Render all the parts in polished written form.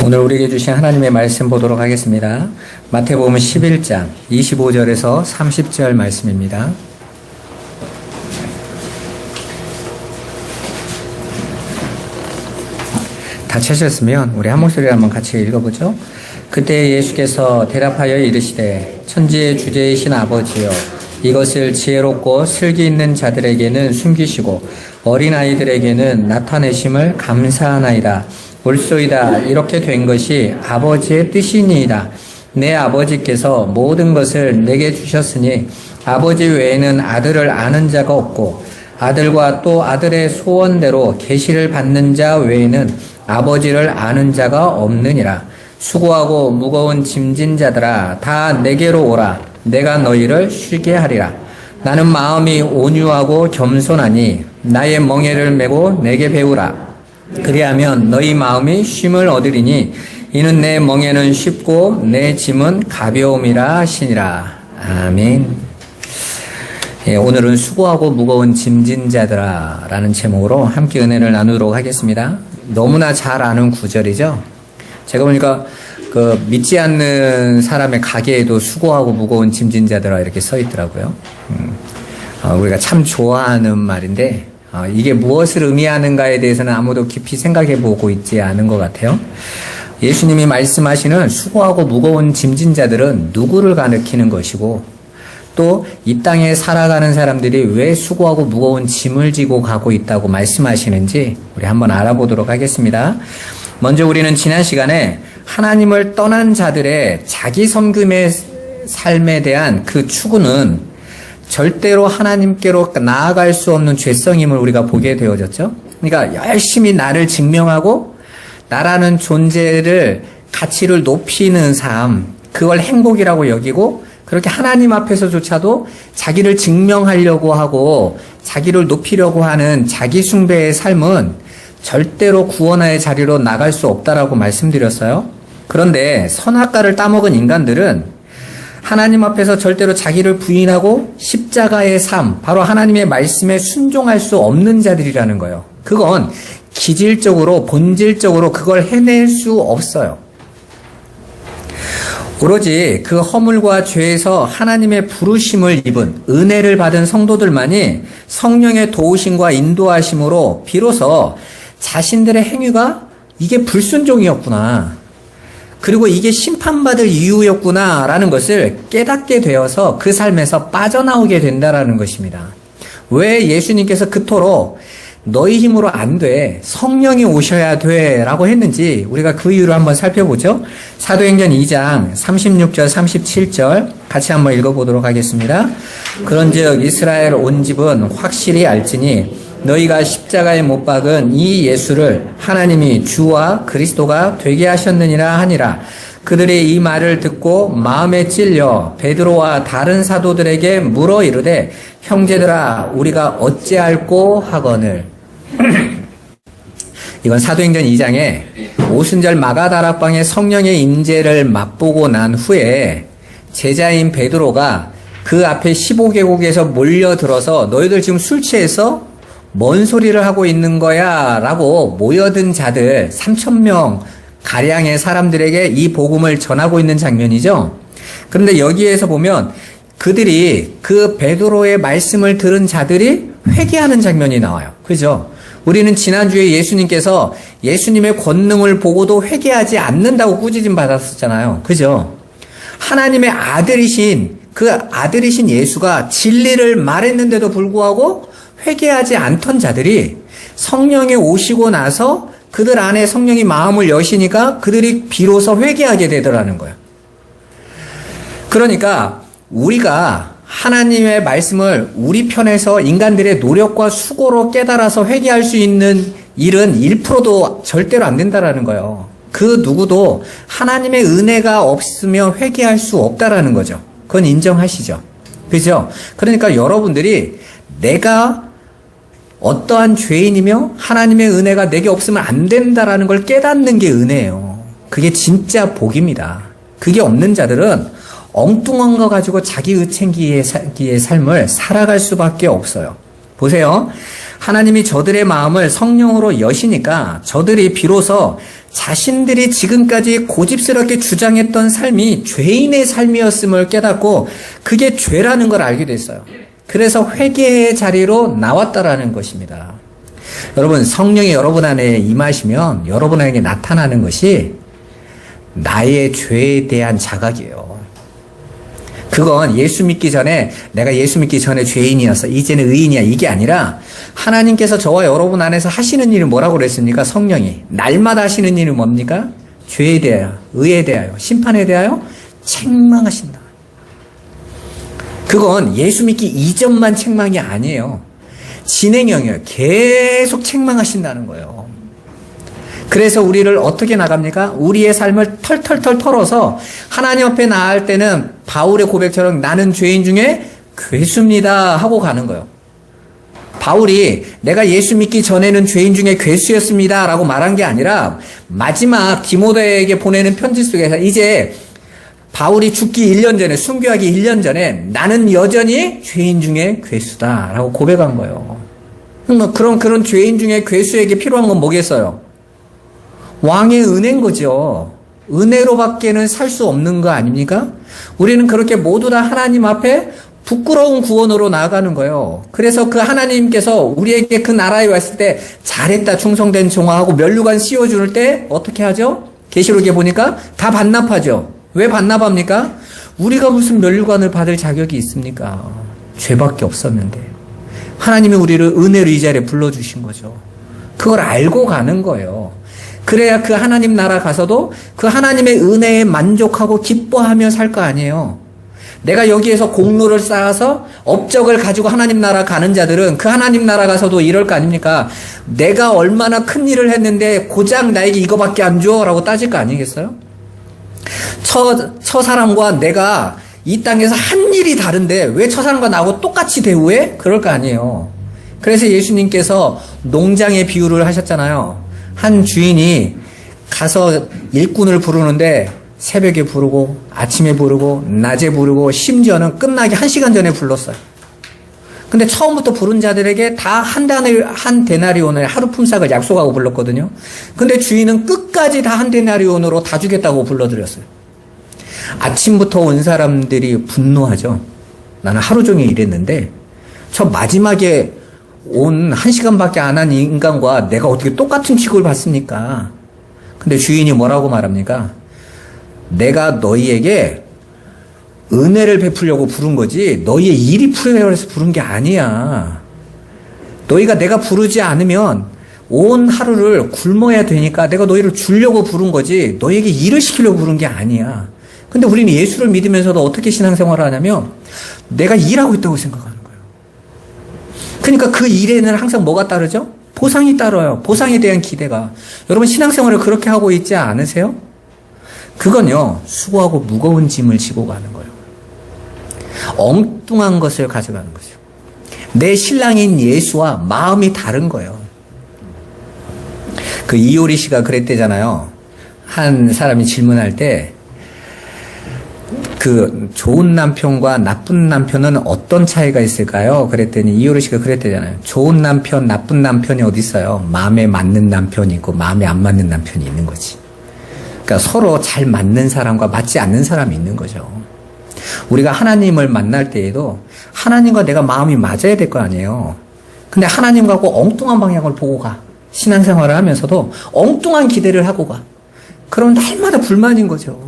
오늘 우리에게 주신 하나님의 말씀 보도록 하겠습니다. 마태복음 11장 25절에서 30절 말씀입니다. 다 찾으셨으면 우리 한 목소리로 한번 같이 읽어보죠. 그때 예수께서 대답하여 이르시되 천지의 주제이신 아버지여, 이것을 지혜롭고 슬기 있는 자들에게는 숨기시고 어린아이들에게는 나타내심을 감사하나이다. 옳소이다. 이렇게 된 것이 아버지의 뜻이니이다. 내 아버지께서 모든 것을 내게 주셨으니 아버지 외에는 아들을 아는 자가 없고 아들과 또 아들의 소원대로 계시를 받는 자 외에는 아버지를 아는 자가 없느니라. 수고하고 무거운 짐진 자들아, 다 내게로 오라. 내가 너희를 쉬게 하리라. 나는 마음이 온유하고 겸손하니 나의 멍에를 메고 내게 배우라. 그리하면 너희 마음이 쉼을 얻으리니 이는 내 멍에는 쉽고 내 짐은 가벼움이라 하시니라. 아멘. 오늘은 수고하고 무거운 짐진 자들아 라는 제목으로 함께 은혜를 나누도록 하겠습니다. 너무나 잘 아는 구절이죠. 제가 보니까 믿지 않는 사람의 가게에도 수고하고 무거운 짐진 자들아 이렇게 써 있더라고요. 우리가 참 좋아하는 말인데 이게 무엇을 의미하는가에 대해서는 아무도 깊이 생각해 보고 있지 않은 것 같아요. 예수님이 말씀하시는 수고하고 무거운 짐진 자들은 누구를 가리키는 것이고, 또 이 땅에 살아가는 사람들이 왜 수고하고 무거운 짐을 지고 가고 있다고 말씀하시는지 우리 한번 알아보도록 하겠습니다. 먼저 우리는 지난 시간에 하나님을 떠난 자들의 자기 섬김의 삶에 대한 그 추구는 절대로 하나님께로 나아갈 수 없는 죄성임을 우리가 보게 되어졌죠. 그러니까 열심히 나를 증명하고 나라는 존재를, 가치를 높이는 삶, 그걸 행복이라고 여기고 그렇게 하나님 앞에서조차도 자기를 증명하려고 하고 자기를 높이려고 하는 자기 숭배의 삶은 절대로 구원의 자리로 나갈 수 없다라고 말씀드렸어요. 그런데 선악과를 따먹은 인간들은 하나님 앞에서 절대로 자기를 부인하고 십자가의 삶, 바로 하나님의 말씀에 순종할 수 없는 자들이라는 거예요. 그건 기질적으로, 본질적으로 그걸 해낼 수 없어요. 오로지 그 허물과 죄에서 하나님의 부르심을 입은, 은혜를 받은 성도들만이 성령의 도우심과 인도하심으로 비로소 자신들의 행위가 이게 불순종이었구나, 그리고 이게 심판받을 이유였구나라는 것을 깨닫게 되어서 그 삶에서 빠져나오게 된다라는 것입니다. 왜 예수님께서 그토록 너희 힘으로 안 돼, 성령이 오셔야 돼 라고 했는지 우리가 그 이유를 한번 살펴보죠. 사도행전 2장 36절 37절 같이 한번 읽어보도록 하겠습니다. 그런즉 이스라엘 온 집은 확실히 알지니 너희가 십자가에 못 박은 이 예수를 하나님이 주와 그리스도가 되게 하셨느니라 하니라. 그들이 이 말을 듣고 마음에 찔려 베드로와 다른 사도들에게 물어 이르되 형제들아, 우리가 어찌할꼬 하거늘. 이건 사도행전 2장에 오순절 마가다락방의 성령의 임재를 맛보고 난 후에 제자인 베드로가 그 앞에 15개국에서 몰려들어서 너희들 지금 술 취해서 뭔 소리를 하고 있는 거야 라고 모여든 자들 3,000명 가량의 사람들에게 이 복음을 전하고 있는 장면이죠. 그런데 여기에서 보면 그들이, 그 베드로의 말씀을 들은 자들이 회개하는 장면이 나와요. 그죠? 우리는 지난주에 예수님께서 예수님의 권능을 보고도 회개하지 않는다고 꾸짖음 받았었잖아요. 그죠? 하나님의 아들이신, 그 아들이신 예수가 진리를 말했는데도 불구하고 회개하지 않던 자들이 성령이 오시고 나서 그들 안에 성령이 마음을 여시니까 그들이 비로소 회개하게 되더라는 거예요. 그러니까 우리가 하나님의 말씀을 우리 편에서 인간들의 노력과 수고로 깨달아서 회개할 수 있는 일은 1%도 절대로 안 된다라는 거예요. 그 누구도 하나님의 은혜가 없으면 회개할 수 없다라는 거죠. 그건 인정하시죠? 그죠? 그러니까 여러분들이 내가 어떠한 죄인이며 하나님의 은혜가 내게 없으면 안 된다라는 걸 깨닫는 게 은혜예요. 그게 진짜 복입니다. 그게 없는 자들은 엉뚱한 거 가지고 자기 의챙기의 삶을 살아갈 수밖에 없어요. 보세요. 하나님이 저들의 마음을 성령으로 여시니까 저들이 비로소 자신들이 지금까지 고집스럽게 주장했던 삶이 죄인의 삶이었음을 깨닫고 그게 죄라는 걸 알게 됐어요. 그래서 회개의 자리로 나왔다라는 것입니다. 여러분, 성령이 여러분 안에 임하시면 여러분에게 나타나는 것이 나의 죄에 대한 자각이에요. 그건 예수 믿기 전에 내가 예수 믿기 전에 죄인이었어, 이제는 의인이야, 이게 아니라 하나님께서 저와 여러분 안에서 하시는 일은 뭐라고 그랬습니까? 성령이 날마다 하시는 일은 뭡니까? 죄에 대하여, 의에 대하여, 심판에 대하여 책망하신다. 그건 예수 믿기 이전만 책망이 아니에요. 진행형이에요. 계속 책망하신다는 거예요. 그래서 우리를 어떻게 나갑니까? 우리의 삶을 털털털 털어서 하나님 앞에 나갈 때는 바울의 고백처럼 나는 죄인 중에 괴수입니다 하고 가는 거예요. 바울이 내가 예수 믿기 전에는 죄인 중에 괴수였습니다 라고 말한 게 아니라 마지막 디모데에게 보내는 편지 속에서 이제 바울이 죽기 1년 전에, 순교하기 1년 전에 나는 여전히 죄인 중에 괴수다 라고 고백한 거예요. 그런 죄인 중에 괴수에게 필요한 건 뭐겠어요? 왕의 은혜인 거죠. 은혜로밖에는 살 수 없는 거 아닙니까? 우리는 그렇게 모두 다 하나님 앞에 부끄러운 구원으로 나아가는 거예요. 그래서 그 하나님께서 우리에게 그 나라에 왔을 때 잘했다 충성된 종아하고 면류관 씌워줄 때 어떻게 하죠? 계시록에 보니까 다 반납하죠. 왜 반납합니까? 우리가 무슨 면류관을 받을 자격이 있습니까? 죄밖에 없었는데 하나님이 우리를 은혜로 이 자리에 불러주신 거죠. 그걸 알고 가는 거예요. 그래야 그 하나님 나라 가서도 그 하나님의 은혜에 만족하고 기뻐하며 살 거 아니에요. 내가 여기에서 공로를 쌓아서 업적을 가지고 하나님 나라 가는 자들은 그 하나님 나라 가서도 이럴 거 아닙니까? 내가 얼마나 큰 일을 했는데 고작 나에게 이거밖에 안 줘? 라고 따질 거 아니겠어요? 저 사람과 내가 이 땅에서 한 일이 다른데 왜 저 사람과 나하고 똑같이 대우해? 그럴 거 아니에요. 그래서 예수님께서 농장의 비유를 하셨잖아요. 한 주인이 가서 일꾼을 부르는데 새벽에 부르고 아침에 부르고 낮에 부르고 심지어는 끝나기 1시간 전에 불렀어요. 근데 처음부터 부른 자들에게 다 한 데나리온의 하루 품삯을 약속하고 불렀거든요. 근데 주인은 끝까지 다 한 데나리온으로 다 주겠다고 불러드렸어요. 아침부터 온 사람들이 분노하죠. 나는 하루 종일 일했는데 저 마지막에 온 1시간밖에 안 한 인간과 내가 어떻게 똑같은 취급을 받습니까? 근데 주인이 뭐라고 말합니까? 내가 너희에게 은혜를 베풀려고 부른 거지 너희의 일이 풀려고 해서 부른 게 아니야. 너희가 내가 부르지 않으면 온 하루를 굶어야 되니까 내가 너희를 주려고 부른 거지 너희에게 일을 시키려고 부른 게 아니야. 근데 우리는 예수를 믿으면서도 어떻게 신앙생활을 하냐면 내가 일하고 있다고 생각하는 거예요. 그러니까 그 일에는 항상 뭐가 따르죠? 보상이 따라요. 보상에 대한 기대가. 여러분 신앙생활을 그렇게 하고 있지 않으세요? 그건요, 수고하고 무거운 짐을 지고 가는 거예요. 엉뚱한 것을 가져가는 거죠. 내 신랑인 예수와 마음이 다른 거예요. 그 이효리 씨가 그랬대잖아요. 한 사람이 질문할 때 그 좋은 남편과 나쁜 남편은 어떤 차이가 있을까요? 그랬더니 이효리 씨가 그랬대잖아요. 좋은 남편, 나쁜 남편이 어디 있어요? 마음에 맞는 남편이 있고 마음에 안 맞는 남편이 있는 거지. 그러니까 서로 잘 맞는 사람과 맞지 않는 사람이 있는 거죠. 우리가 하나님을 만날 때에도 하나님과 내가 마음이 맞아야 될 거 아니에요. 근데 하나님하고 엉뚱한 방향을 보고 가. 신앙생활을 하면서도 엉뚱한 기대를 하고 가. 그럼 날마다 불만인 거죠.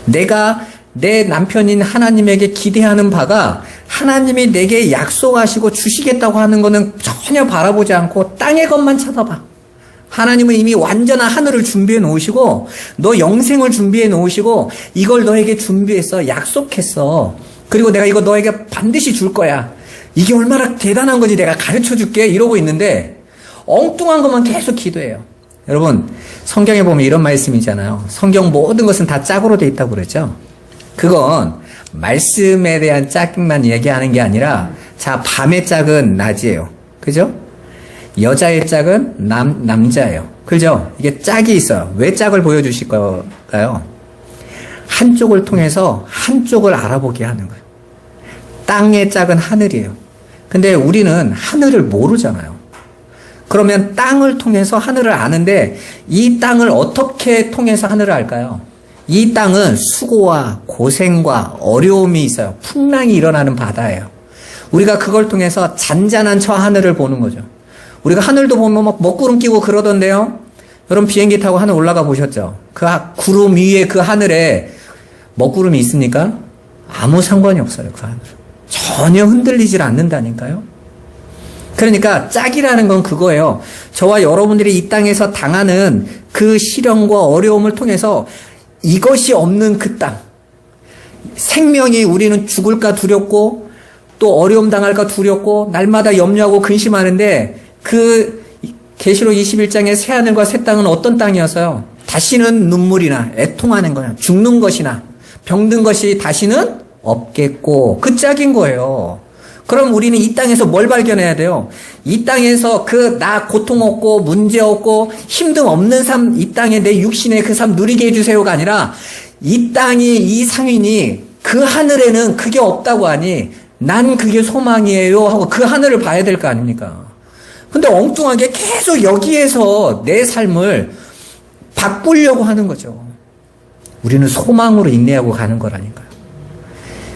내가 내 남편인 하나님에게 기대하는 바가 하나님이 내게 약속하시고 주시겠다고 하는 거는 전혀 바라보지 않고 땅의 것만 쳐다봐. 하나님은 이미 완전한 하늘을 준비해 놓으시고 너 영생을 준비해 놓으시고 이걸 너에게 준비했어. 약속했어. 그리고 내가 이거 너에게 반드시 줄 거야. 이게 얼마나 대단한 건지 내가 가르쳐 줄게. 이러고 있는데 엉뚱한 것만 계속 기도해요. 여러분 성경에 보면 이런 말씀이잖아요. 성경 모든 것은 다 짝으로 돼 있다고 그랬죠. 그건 말씀에 대한 짝만 얘기하는 게 아니라 자 밤의 짝은 낮이에요. 그죠? 여자의 짝은 남자예요. 그죠? 이게 짝이 있어요. 왜 짝을 보여주실 걸까요? 한쪽을 통해서 한쪽을 알아보게 하는 거예요. 땅의 짝은 하늘이에요. 근데 우리는 하늘을 모르잖아요. 그러면 땅을 통해서 하늘을 아는데 이 땅을 어떻게 통해서 하늘을 알까요? 이 땅은 수고와 고생과 어려움이 있어요. 풍랑이 일어나는 바다예요. 우리가 그걸 통해서 잔잔한 저 하늘을 보는 거죠. 우리가 하늘도 보면 막 먹구름 끼고 그러던데요. 여러분 비행기 타고 하늘 올라가 보셨죠? 그 구름 위에 그 하늘에 먹구름이 있습니까? 아무 상관이 없어요. 그 하늘. 전혀 흔들리질 않는다니까요. 그러니까 짝이라는 건 그거예요. 저와 여러분들이 이 땅에서 당하는 그 시련과 어려움을 통해서 이것이 없는 그 땅, 생명이 우리는 죽을까 두렵고 또 어려움 당할까 두렵고 날마다 염려하고 근심하는데 그 계시록 21장의 새 하늘과 새 땅은 어떤 땅이었어요? 다시는 눈물이나 애통하는 거나 죽는 것이나 병든 것이 다시는 없겠고 그 짝인 거예요. 그럼 우리는 이 땅에서 뭘 발견해야 돼요? 이 땅에서 그 나 고통 없고 문제 없고 힘듦 없는 삶, 이 땅에 내 육신의 그 삶 누리게 해주세요가 아니라 이 땅이 이 상인이 그 하늘에는 그게 없다고 하니 난 그게 소망이에요 하고 그 하늘을 봐야 될 거 아닙니까? 근데 엉뚱하게 계속 여기에서 내 삶을 바꾸려고 하는 거죠. 우리는 소망으로 인내하고 가는 거라니까요.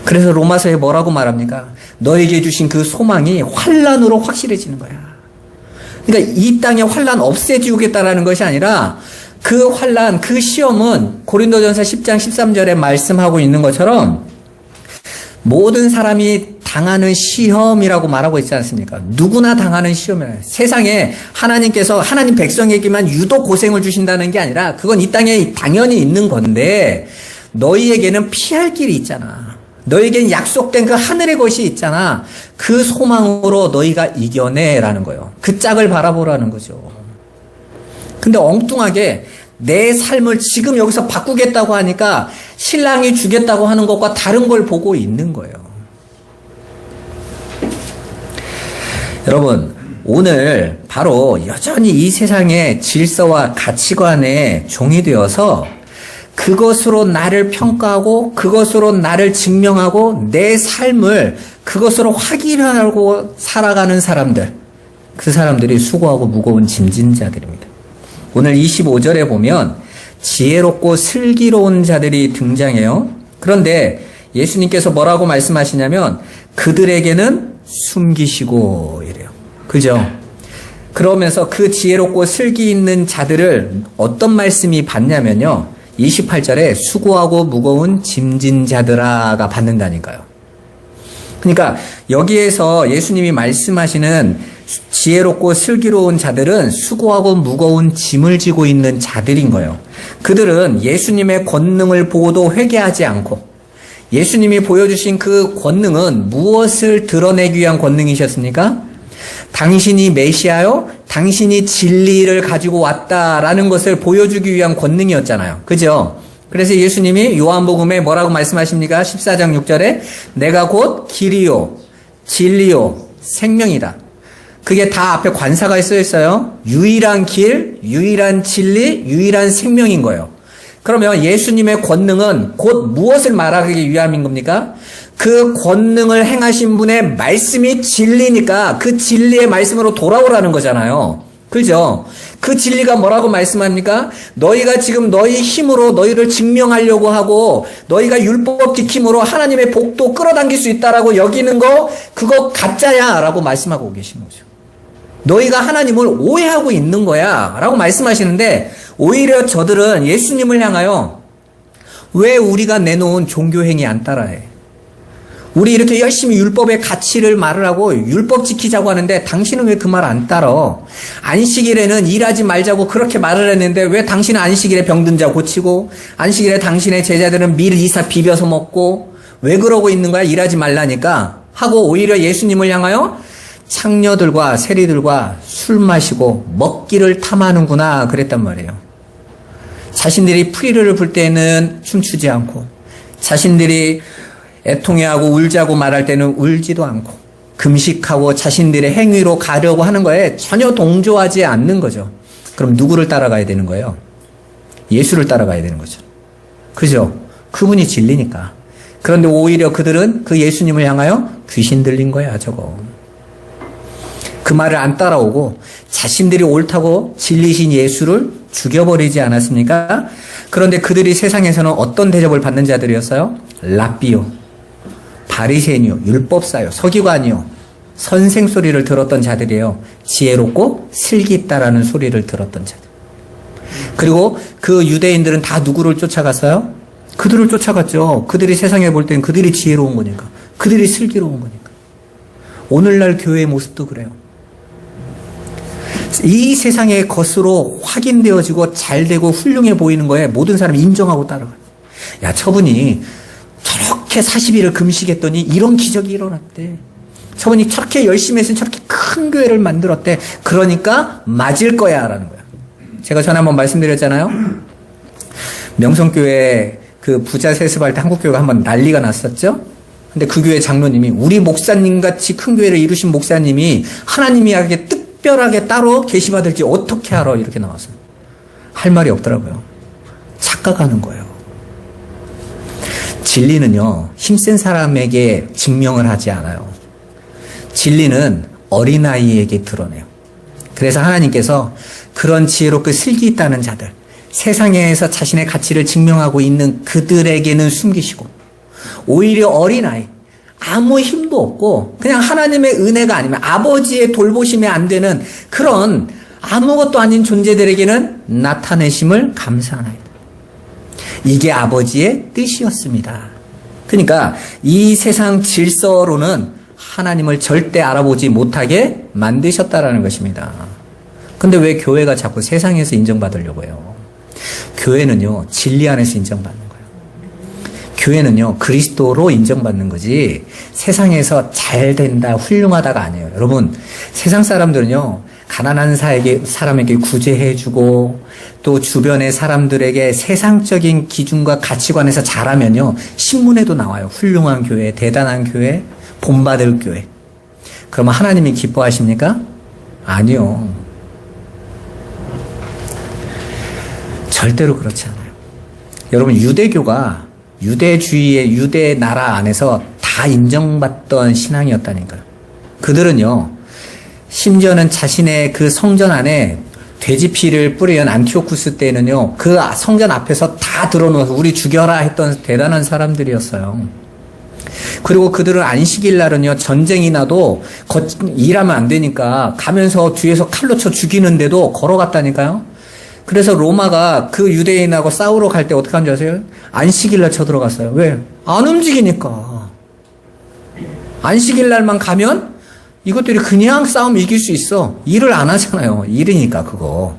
그래서 로마서에 뭐라고 말합니까? 너에게 주신 그 소망이 환난으로 확실해지는 거야. 그러니까 이 땅의 환난 없애주겠다라는 것이 아니라 그 환난, 그 시험은 고린도전서 10장 13절에 말씀하고 있는 것처럼 모든 사람이 당하는 시험이라고 말하고 있지 않습니까? 누구나 당하는 시험이에요. 세상에 하나님께서 하나님 백성에게만 유독 고생을 주신다는 게 아니라 그건 이 땅에 당연히 있는 건데 너희에게는 피할 길이 있잖아. 너희에게는 약속된 그 하늘의 것이 있잖아. 그 소망으로 너희가 이겨내라는 거예요. 그 짝을 바라보라는 거죠. 근데 엉뚱하게 내 삶을 지금 여기서 바꾸겠다고 하니까 신랑이 주겠다고 하는 것과 다른 걸 보고 있는 거예요. 여러분, 오늘 바로 여전히 이 세상의 질서와 가치관에 종이 되어서 그것으로 나를 평가하고 그것으로 나를 증명하고 내 삶을 그것으로 확인하고 살아가는 사람들, 그 사람들이 수고하고 무거운 짐진 자들입니다. 오늘 25절에 보면 지혜롭고 슬기로운 자들이 등장해요. 그런데 예수님께서 뭐라고 말씀하시냐면 그들에게는 숨기시고 이래요. 그죠? 그러면서 그 지혜롭고 슬기 있는 자들을 어떤 말씀이 받냐면요. 28절에 수고하고 무거운 짐진 자들아가 받는다니까요. 그러니까 여기에서 예수님이 말씀하시는 지혜롭고 슬기로운 자들은 수고하고 무거운 짐을 지고 있는 자들인 거예요. 그들은 예수님의 권능을 보고도 회개하지 않고 예수님이 보여주신 그 권능은 무엇을 드러내기 위한 권능이셨습니까? 당신이 메시아요? 당신이 진리를 가지고 왔다라는 것을 보여주기 위한 권능이었잖아요. 그죠? 그래서 예수님이 요한복음에 뭐라고 말씀하십니까? 14장 6절에 내가 곧 길이요, 진리요, 생명이다. 그게 다 앞에 관사가 쓰여 있어요. 유일한 길, 유일한 진리, 유일한 생명인 거예요. 그러면 예수님의 권능은 곧 무엇을 말하기 위함인 겁니까? 그 권능을 행하신 분의 말씀이 진리니까 그 진리의 말씀으로 돌아오라는 거잖아요. 그죠? 그 진리가 뭐라고 말씀합니까? 너희가 지금 너희 힘으로 너희를 증명하려고 하고 너희가 율법 지킴으로 하나님의 복도 끌어당길 수 있다라고 여기는 거 그거 가짜야 라고 말씀하고 계신 거죠. 너희가 하나님을 오해하고 있는 거야 라고 말씀하시는데 오히려 저들은 예수님을 향하여 왜 우리가 내놓은 종교행위 안 따라해? 우리 이렇게 열심히 율법의 가치를 말을 하고 율법 지키자고 하는데 당신은 왜 그 말 안 따라? 안식일에는 일하지 말자고 그렇게 말을 했는데 왜 당신은 안식일에 병든 자 고치고 안식일에 당신의 제자들은 밀 이사 비벼서 먹고 왜 그러고 있는 거야? 일하지 말라니까 하고 오히려 예수님을 향하여 창녀들과 세리들과 술 마시고 먹기를 탐하는구나 그랬단 말이에요. 자신들이 프리를 불 때는 춤추지 않고 자신들이 애통해하고 울자고 말할 때는 울지도 않고 금식하고 자신들의 행위로 가려고 하는 거에 전혀 동조하지 않는 거죠. 그럼 누구를 따라가야 되는 거예요? 예수를 따라가야 되는 거죠. 그죠? 그분이 진리니까. 그런데 오히려 그들은 그 예수님을 향하여 귀신 들린 거야 저거. 그 말을 안 따라오고 자신들이 옳다고 진리신 예수를 죽여버리지 않았습니까? 그런데 그들이 세상에서는 어떤 대접을 받는 자들이었어요? 랍비요, 바리새인이요, 율법사요, 서기관이요, 선생 소리를 들었던 자들이에요. 지혜롭고 슬기 있다라는 소리를 들었던 자들. 그리고 그 유대인들은 다 누구를 쫓아갔어요? 그들을 쫓아갔죠. 그들이 세상에 볼 땐 그들이 지혜로운 거니까, 그들이 슬기로운 거니까. 오늘날 교회의 모습도 그래요. 이 세상의 것으로 확인되어지고 잘되고 훌륭해 보이는 거에 모든 사람이 인정하고 따라가요. 야, 저분이 저렇게 40일을 금식했더니 이런 기적이 일어났대. 저분이 저렇게 열심히 했으니 저렇게 큰 교회를 만들었대. 그러니까 맞을 거야 라는 거야. 제가 전에 한번 말씀드렸잖아요. 명성교회 그 부자 세습할 때 한국교회가 한번 난리가 났었죠. 근데 그 교회 장로님이, 우리 목사님 같이 큰 교회를 이루신 목사님이 하나님이 하게 특별하게 따로 계시받을지 어떻게 알아? 이렇게 나왔어요. 할 말이 없더라고요. 착각하는 거예요. 진리는요, 힘센 사람에게 증명을 하지 않아요. 진리는 어린아이에게 드러내요. 그래서 하나님께서 그런 지혜롭고 슬기 있다는 자들, 세상에서 자신의 가치를 증명하고 있는 그들에게는 숨기시고, 오히려 어린아이, 아무 힘도 없고 그냥 하나님의 은혜가 아니면 아버지의 돌보심에 안 되는 그런 아무것도 아닌 존재들에게는 나타내심을 감사하나이다. 이게 아버지의 뜻이었습니다. 그러니까 이 세상 질서로는 하나님을 절대 알아보지 못하게 만드셨다라는 것입니다. 근데 왜 교회가 자꾸 세상에서 인정받으려고 해요? 교회는요, 진리 안에서 인정받는 거예요. 교회는요, 그리스도로 인정받는 거지 세상에서 잘 된다, 훌륭하다가 아니에요. 여러분, 세상 사람들은요, 가난한 사람에게 구제해주고 또 주변의 사람들에게 세상적인 기준과 가치관에서 잘하면요, 신문에도 나와요. 훌륭한 교회, 대단한 교회, 본받을 교회. 그러면 하나님이 기뻐하십니까? 아니요. 절대로 그렇지 않아요. 여러분, 유대교가 유대주의의 유대 나라 안에서 다 인정받던 신앙이었다니까요. 그들은요, 심지어는 자신의 그 성전 안에 돼지 피를 뿌리는 안티오쿠스 때는요, 그 성전 앞에서 다 들어놓아서 우리 죽여라 했던 대단한 사람들이었어요. 그리고 그들은 안식일 날은요, 전쟁이 나도 일하면 안 되니까 가면서 뒤에서 칼로 쳐 죽이는데도 걸어갔다니까요. 그래서 로마가 그 유대인하고 싸우러 갈 때 어떻게 한 줄 아세요? 안식일 날 쳐들어갔어요. 왜? 안 움직이니까. 안식일 날만 가면 이것들이 그냥 싸움 이길 수 있어. 일을 안 하잖아요. 일이니까 그거.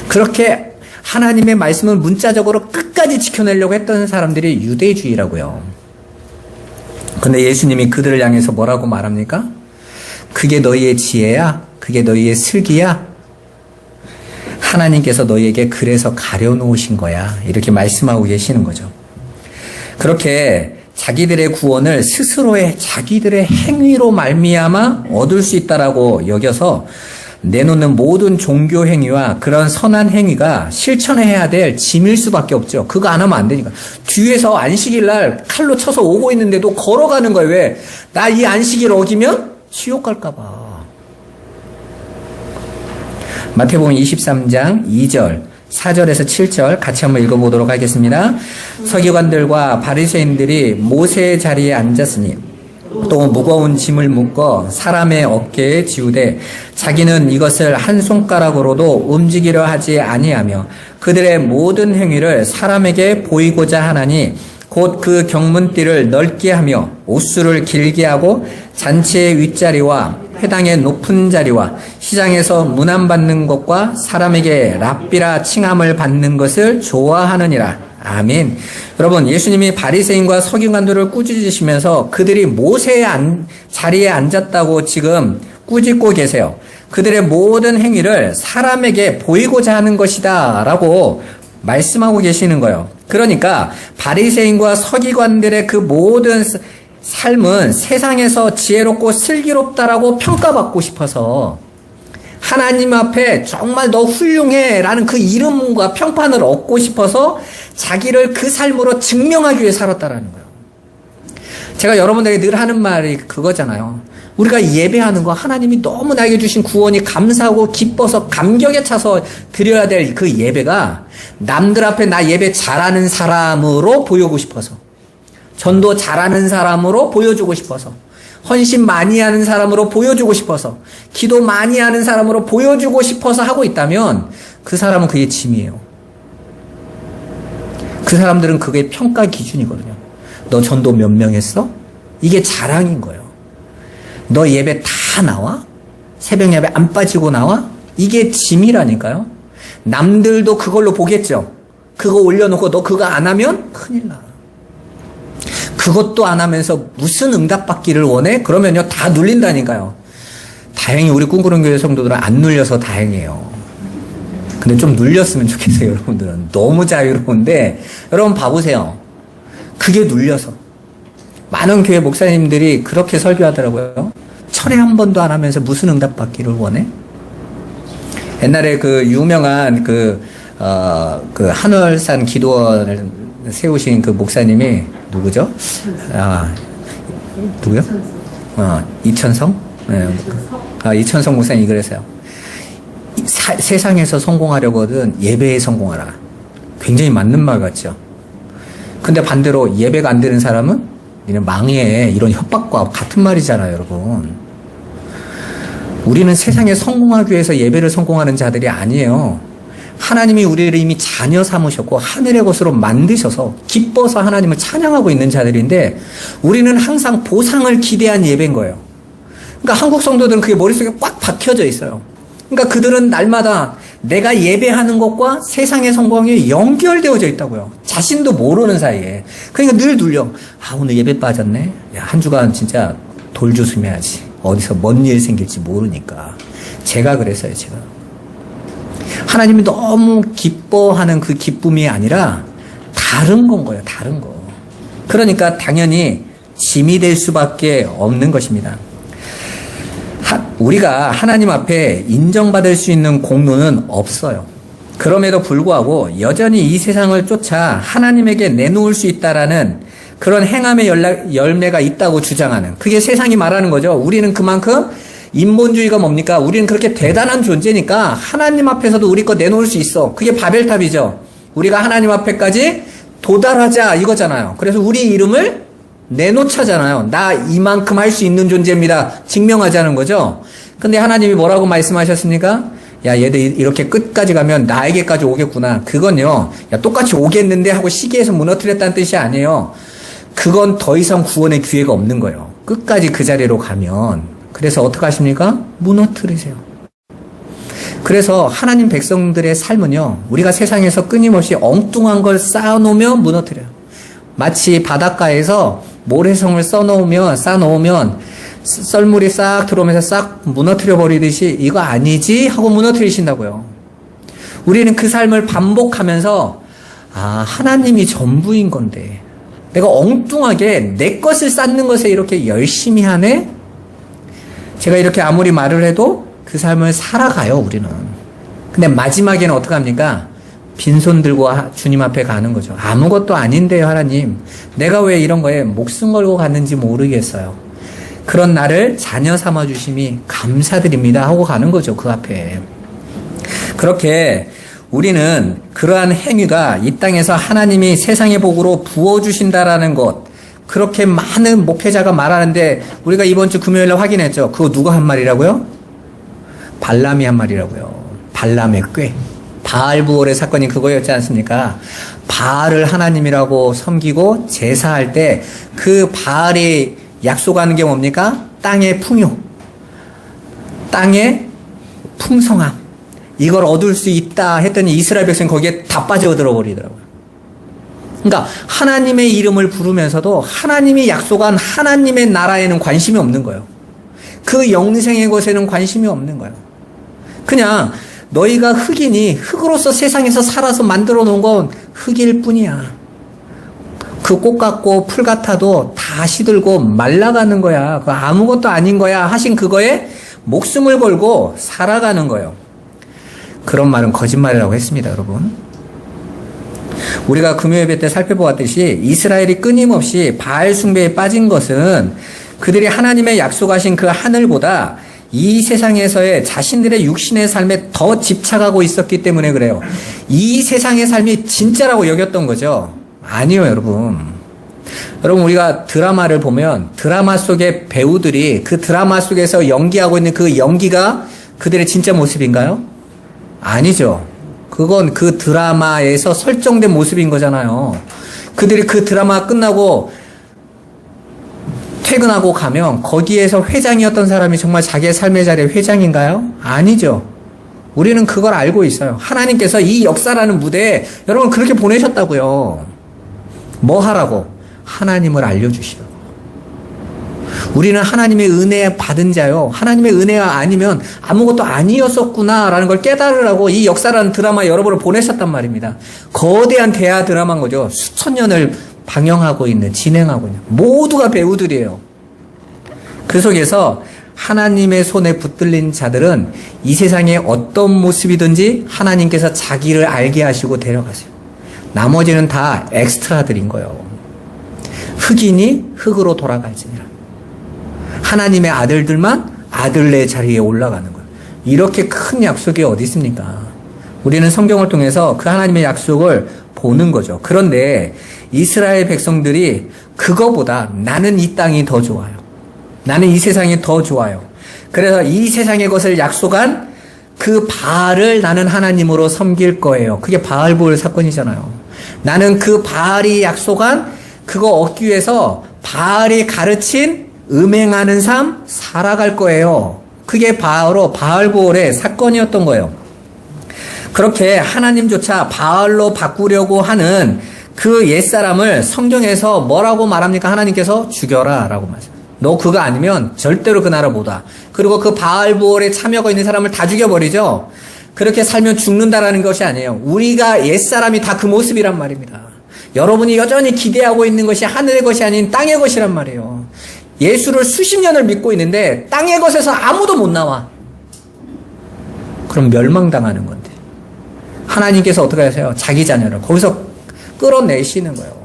그렇게 하나님의 말씀을 문자적으로 끝까지 지켜내려고 했던 사람들이 유대주의라고요. 근데 예수님이 그들을 향해서 뭐라고 말합니까? 그게 너희의 지혜야? 그게 너희의 슬기야? 하나님께서 너희에게 그래서 가려놓으신 거야. 이렇게 말씀하고 계시는 거죠. 그렇게 자기들의 구원을 스스로의 자기들의 행위로 말미암아 얻을 수 있다라고 여겨서 내놓는 모든 종교 행위와 그런 선한 행위가 실천해야 될 짐일 수밖에 없죠. 그거 안 하면 안 되니까. 뒤에서 안식일 날 칼로 쳐서 오고 있는데도 걸어가는 거예요. 왜? 나 이 안식일 어기면 지옥 갈까 봐. 마태복음 23장 2절, 4절에서 7절 같이 한번 읽어보도록 하겠습니다. 서기관들과 바리새인들이 모세의 자리에 앉았으니 또 무거운 짐을 묶어 사람의 어깨에 지우되 자기는 이것을 한 손가락으로도 움직이려 하지 아니하며 그들의 모든 행위를 사람에게 보이고자 하나니 곧 그 경문띠를 넓게 하며 옷수를 길게 하고 잔치의 윗자리와 회당의 높은 자리와 시장에서 문안받는 것과 사람에게 랍비라 칭함을 받는 것을 좋아하느니라. 아멘. 여러분, 예수님이 바리새인과 서기관들을 꾸짖으시면서 그들이 모세의 자리에 앉았다고 지금 꾸짖고 계세요. 그들의 모든 행위를 사람에게 보이고자 하는 것이다 라고 말씀하고 계시는 거예요. 그러니까 바리새인과 서기관들의 그 모든 삶은 세상에서 지혜롭고 슬기롭다라고 평가받고 싶어서 하나님 앞에 정말 너 훌륭해 라는 그 이름과 평판을 얻고 싶어서 자기를 그 삶으로 증명하기 위해 살았다라는 거예요. 제가 여러분들에게 늘 하는 말이 그거잖아요. 우리가 예배하는 거 하나님이 너무 나에게 주신 구원이 감사하고 기뻐서 감격에 차서 드려야 될 그 예배가 남들 앞에 나 예배 잘하는 사람으로 보이고 싶어서, 전도 잘하는 사람으로 보여주고 싶어서, 헌신 많이 하는 사람으로 보여주고 싶어서, 기도 많이 하는 사람으로 보여주고 싶어서 하고 있다면 그 사람은 그게 짐이에요. 그 사람들은 그게 평가 기준이거든요. 너 전도 몇 명 했어? 이게 자랑인 거예요. 너 예배 다 나와? 새벽 예배 안 빠지고 나와? 이게 짐이라니까요. 남들도 그걸로 보겠죠. 그거 올려놓고 너 그거 안 하면 큰일 나. 그것도 안 하면서 무슨 응답받기를 원해? 그러면요 다 눌린다니까요. 다행히 우리 꿈꾸는 교회 성도들은 안 눌려서 다행이에요. 근데 좀 눌렸으면 좋겠어요. 여러분들은 너무 자유로운데 여러분 봐보세요. 그게 눌려서 많은 교회 목사님들이 그렇게 설교하더라고요. 철회 한 번도 안 하면서 무슨 응답받기를 원해? 옛날에 그 유명한 그 한월산 기도원을 세우신 그 목사님이 누구죠? 누구요? 이천성? 네. 이천성 목사님이 그랬어요. 세상에서 성공하려거든 예배에 성공하라. 굉장히 맞는 말 같죠? 근데 반대로 예배가 안 되는 사람은 니는 망해. 이런 협박과 같은 말이잖아요, 여러분. 우리는 세상에 성공하기 위해서 예배를 성공하는 자들이 아니에요. 하나님이 우리를 이미 자녀 삼으셨고 하늘의 것으로 만드셔서 기뻐서 하나님을 찬양하고 있는 자들인데 우리는 항상 보상을 기대한 예배인 거예요. 그러니까 한국 성도들은 그게 머릿속에 꽉 박혀져 있어요. 그러니까 그들은 날마다 내가 예배하는 것과 세상의 성공이 연결되어져 있다고요. 자신도 모르는 사이에. 그러니까 늘 눌려. 오늘 예배 빠졌네. 야, 한 주간 진짜 돌조심해야지. 어디서 뭔 일 생길지 모르니까. 제가 그랬어요, 제가. 하나님이 너무 기뻐하는 그 기쁨이 아니라 다른 건 거예요, 다른 거. 그러니까 당연히 짐이 될 수밖에 없는 것입니다. 우리가 하나님 앞에 인정받을 수 있는 공로는 없어요. 그럼에도 불구하고 여전히 이 세상을 쫓아 하나님에게 내놓을 수 있다라는 그런 행함의 열매가 있다고 주장하는, 그게 세상이 말하는 거죠. 우리는 그만큼 인본주의가 뭡니까? 우리는 그렇게 대단한 존재니까 하나님 앞에서도 우리 거 내놓을 수 있어. 그게 바벨탑이죠. 우리가 하나님 앞에까지 도달하자 이거잖아요. 그래서 우리 이름을 내놓자잖아요. 나 이만큼 할 수 있는 존재입니다. 증명하자는 거죠. 근데 하나님이 뭐라고 말씀하셨습니까? 야, 얘들 이렇게 끝까지 가면 나에게까지 오겠구나. 그건요, 야, 똑같이 오겠는데 하고 시기에서 무너뜨렸다는 뜻이 아니에요. 그건 더 이상 구원의 기회가 없는 거예요. 끝까지 그 자리로 가면. 그래서 어떻게 하십니까? 무너뜨리세요. 그래서 하나님 백성들의 삶은요, 우리가 세상에서 끊임없이 엉뚱한 걸 쌓아놓으면 무너뜨려요. 마치 바닷가에서 모래성을 쌓아놓으면 썰물이 싹 들어오면서 싹 무너뜨려 버리듯이 이거 아니지 하고 무너뜨리신다고요. 우리는 그 삶을 반복하면서 하나님이 전부인 건데 내가 엉뚱하게 내 것을 쌓는 것에 이렇게 열심히 하네? 제가 이렇게 아무리 말을 해도 그 삶을 살아가요, 우리는. 근데 마지막에는 어떡합니까? 빈손 들고 주님 앞에 가는 거죠. 아무것도 아닌데요, 하나님. 내가 왜 이런 거에 목숨 걸고 갔는지 모르겠어요. 그런 나를 자녀 삼아 주심이 감사드립니다 하고 가는 거죠, 그 앞에. 그렇게 우리는 그러한 행위가 이 땅에서 하나님이 세상의 복으로 부어주신다라는 것, 그렇게 많은 목회자가 말하는데 우리가 이번 주 금요일에 확인했죠. 그거 누가 한 말이라고요? 발람이 한 말이라고요. 발람의 꾀. 바알부올의 사건이 그거였지 않습니까? 바알을 하나님이라고 섬기고 제사할 때 그 바알이 약속하는 게 뭡니까? 땅의 풍요, 땅의 풍성함, 이걸 얻을 수 있다 했더니 이스라엘 백성이 거기에 다 빠져들어 버리더라고요. 그러니까 하나님의 이름을 부르면서도 하나님이 약속한 하나님의 나라에는 관심이 없는 거예요. 그 영생의 것에는 관심이 없는 거예요. 그냥 너희가 흙이니 흙으로서 세상에서 살아서 만들어 놓은 건 흙일 뿐이야. 그 꽃 같고 풀 같아도 다 시들고 말라가는 거야. 그거 아무것도 아닌 거야 하신 그거에 목숨을 걸고 살아가는 거예요. 그런 말은 거짓말이라고 했습니다, 여러분. 우리가 금요 예배 때 살펴보았듯이 이스라엘이 끊임없이 바알 숭배에 빠진 것은 그들이 하나님의 약속하신 그 하늘보다 이 세상에서의 자신들의 육신의 삶에 더 집착하고 있었기 때문에 그래요. 이 세상의 삶이 진짜라고 여겼던 거죠. 아니요, 여러분. 여러분, 우리가 드라마를 보면 드라마 속의 배우들이 그 드라마 속에서 연기하고 있는 그 연기가 그들의 진짜 모습인가요? 아니죠. 그건 그 드라마에서 설정된 모습인 거잖아요. 그들이 그 드라마 끝나고 퇴근하고 가면 거기에서 회장이었던 사람이 정말 자기의 삶의 자리의 회장인가요? 아니죠. 우리는 그걸 알고 있어요. 하나님께서 이 역사라는 무대에 여러분 그렇게 보내셨다고요. 뭐 하라고? 하나님을 알려주시라고. 우리는 하나님의 은혜 받은 자요. 하나님의 은혜가 아니면 아무것도 아니었었구나라는 걸 깨달으라고 이 역사라는 드라마 여러분을 보내셨단 말입니다. 거대한 대하 드라마인 거죠. 수천 년을 방영하고 있는, 진행하고 있는 모두가 배우들이에요. 그 속에서 하나님의 손에 붙들린 자들은 이 세상의 어떤 모습이든지 하나님께서 자기를 알게 하시고 데려가세요. 나머지는 다 엑스트라들인 거예요. 흑인이 흑으로 돌아갈지니라. 하나님의 아들들만 아들의 자리에 올라가는 거예요. 이렇게 큰 약속이 어디 있습니까? 우리는 성경을 통해서 그 하나님의 약속을 보는 거죠. 그런데 이스라엘 백성들이 그거보다 나는 이 땅이 더 좋아요. 나는 이 세상이 더 좋아요. 그래서 이 세상의 것을 약속한 그 바알을 나는 하나님으로 섬길 거예요. 그게 바알볼 사건이잖아요. 나는 그 바알이 약속한 그거 얻기 위해서 바알이 가르친 음행하는 삶 살아갈 거예요. 그게 바로 바알볼의 사건이었던 거예요. 그렇게 하나님조차 바알로 바꾸려고 하는 그 옛사람을 성경에서 뭐라고 말합니까? 하나님께서 죽여라 라고 말합니다. 너 그거 아니면 절대로 그 나라 못 와. 그리고 그 바알볼에 참여가 있는 사람을 다 죽여버리죠. 그렇게 살면 죽는다라는 것이 아니에요. 우리가 옛사람이 다 그 모습이란 말입니다. 여러분이 여전히 기대하고 있는 것이 하늘의 것이 아닌 땅의 것이란 말이에요. 예수를 수십 년을 믿고 있는데 땅의 것에서 아무도 못 나와. 그럼 멸망당하는 건데. 하나님께서 어떻게 하세요? 자기 자녀를 거기서 끌어내시는 거예요.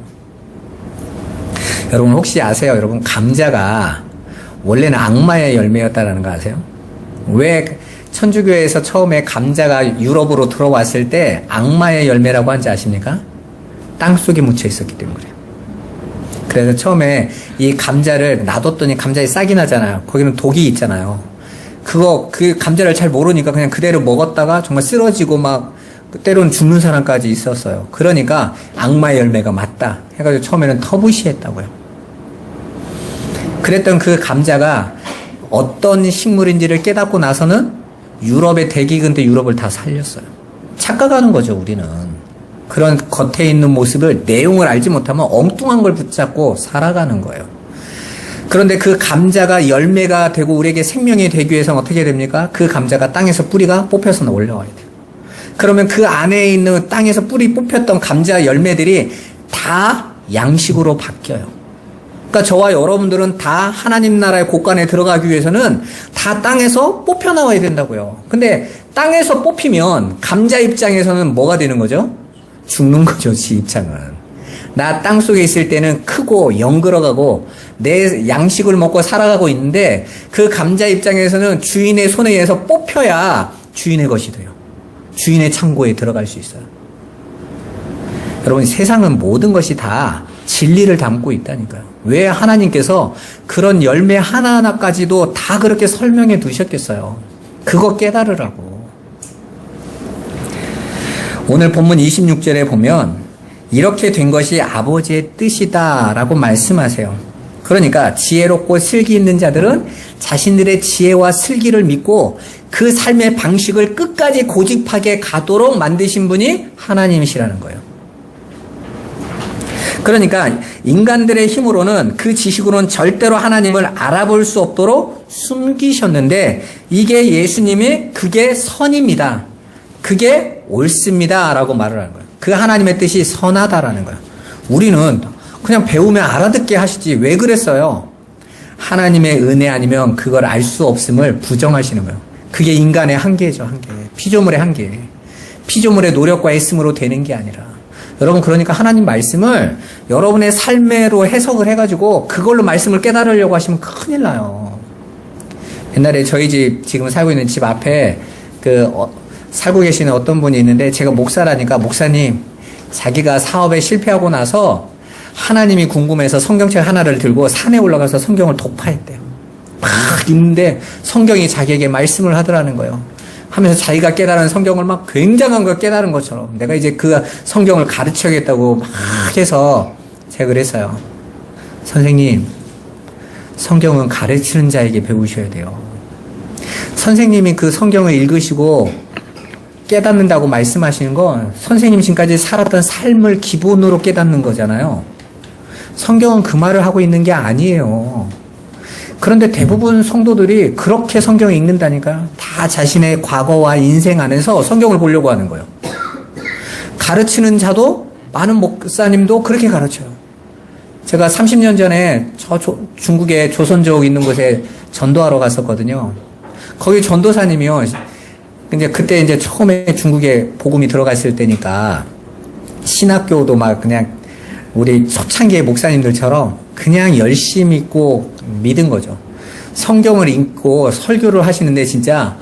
여러분 혹시 아세요? 여러분 감자가 원래는 악마의 열매였다는 거 아세요? 왜 천주교에서 처음에 감자가 유럽으로 들어왔을 때 악마의 열매라고 한지 아십니까? 땅속에 묻혀 있었기 때문에 그래요. 그래서 처음에 이 감자를 놔뒀더니 감자에 싹이 나잖아요. 거기는 독이 있잖아요. 그 감자를 잘 모르니까 그냥 그대로 먹었다가 정말 쓰러지고 막 때로는 죽는 사람까지 있었어요. 그러니까 악마의 열매가 맞다 해가지고 처음에는 터부시했다고요. 그랬던 그 감자가 어떤 식물인지를 깨닫고 나서는 유럽의 대기근 때 유럽을 다 살렸어요. 착각하는 거죠, 우리는. 그런 겉에 있는 모습을, 내용을 알지 못하면 엉뚱한 걸 붙잡고 살아가는 거예요. 그런데 그 감자가 열매가 되고 우리에게 생명이 되기 위해서는 어떻게 됩니까? 그 감자가 땅에서 뿌리가 뽑혀서 올라와야 돼요. 그러면 그 안에 있는 땅에서 뿌리 뽑혔던 감자 열매들이 다 양식으로 바뀌어요. 그러니까 저와 여러분들은 다 하나님 나라의 곳간에 들어가기 위해서는 다 땅에서 뽑혀 나와야 된다고요. 근데 땅에서 뽑히면 감자 입장에서는 뭐가 되는 거죠? 죽는 거죠, 지 입장은. 나 땅속에 있을 때는 크고 영글어가고 내 양식을 먹고 살아가고 있는데 그 감자 입장에서는 주인의 손에 의해서 뽑혀야 주인의 것이 돼요. 주인의 창고에 들어갈 수 있어요. 여러분 세상은 모든 것이 다 진리를 담고 있다니까요. 왜 하나님께서 그런 열매 하나하나까지도 다 그렇게 설명해 두셨겠어요. 그거 깨달으라고. 오늘 본문 26절에 보면 이렇게 된 것이 아버지의 뜻이다 라고 말씀하세요. 그러니까 지혜롭고 슬기 있는 자들은 자신들의 지혜와 슬기를 믿고 그 삶의 방식을 끝까지 고집하게 가도록 만드신 분이 하나님이시라는 거예요. 그러니까 인간들의 힘으로는 그 지식으로는 절대로 하나님을 알아볼 수 없도록 숨기셨는데 이게 예수님이 그게 선입니다. 그게 옳습니다 라고 말을 하는 거예요. 그 하나님의 뜻이 선하다라는 거예요. 우리는 그냥 배우면 알아듣게 하시지 왜 그랬어요? 하나님의 은혜 아니면 그걸 알 수 없음을 부정하시는 거예요. 그게 인간의 한계죠, 한계. 피조물의 한계. 피조물의 노력과 애씀으로 되는 게 아니라 여러분, 그러니까 하나님 말씀을 여러분의 삶으로 해석을 해가지고 그걸로 말씀을 깨달으려고 하시면 큰일 나요. 옛날에 저희 집, 지금 살고 있는 집 앞에 살고 계시는 어떤 분이 있는데, 제가 목사라니까, 목사님, 자기가 사업에 실패하고 나서 하나님이 궁금해서 성경책 하나를 들고 산에 올라가서 성경을 독파했대요. 막 읽는데 성경이 자기에게 말씀을 하더라는 거예요. 하면서 자기가 깨달은 성경을 막 굉장한 걸 깨달은 것처럼, 내가 이제 그 성경을 가르쳐야겠다고 막 해서 제가 그랬어요. 선생님, 성경은 가르치는 자에게 배우셔야 돼요. 선생님이 그 성경을 읽으시고 깨닫는다고 말씀하시는 건 선생님 지금까지 살았던 삶을 기본으로 깨닫는 거잖아요. 성경은 그 말을 하고 있는 게 아니에요. 그런데 대부분 성도들이 그렇게 성경을 읽는다니까, 다 자신의 과거와 인생 안에서 성경을 보려고 하는 거예요. 가르치는 자도, 많은 목사님도 그렇게 가르쳐요. 제가 30년 전에 중국의 조선족 있는 곳에 전도하러 갔었거든요. 거기 전도사님이요. 근데 그때 이제 처음에 중국에 복음이 들어갔을 때니까 신학교도 막 그냥 우리 초창기의 목사님들처럼 그냥 열심히 읽고 믿은 거죠. 성경을 읽고 설교를 하시는데 진짜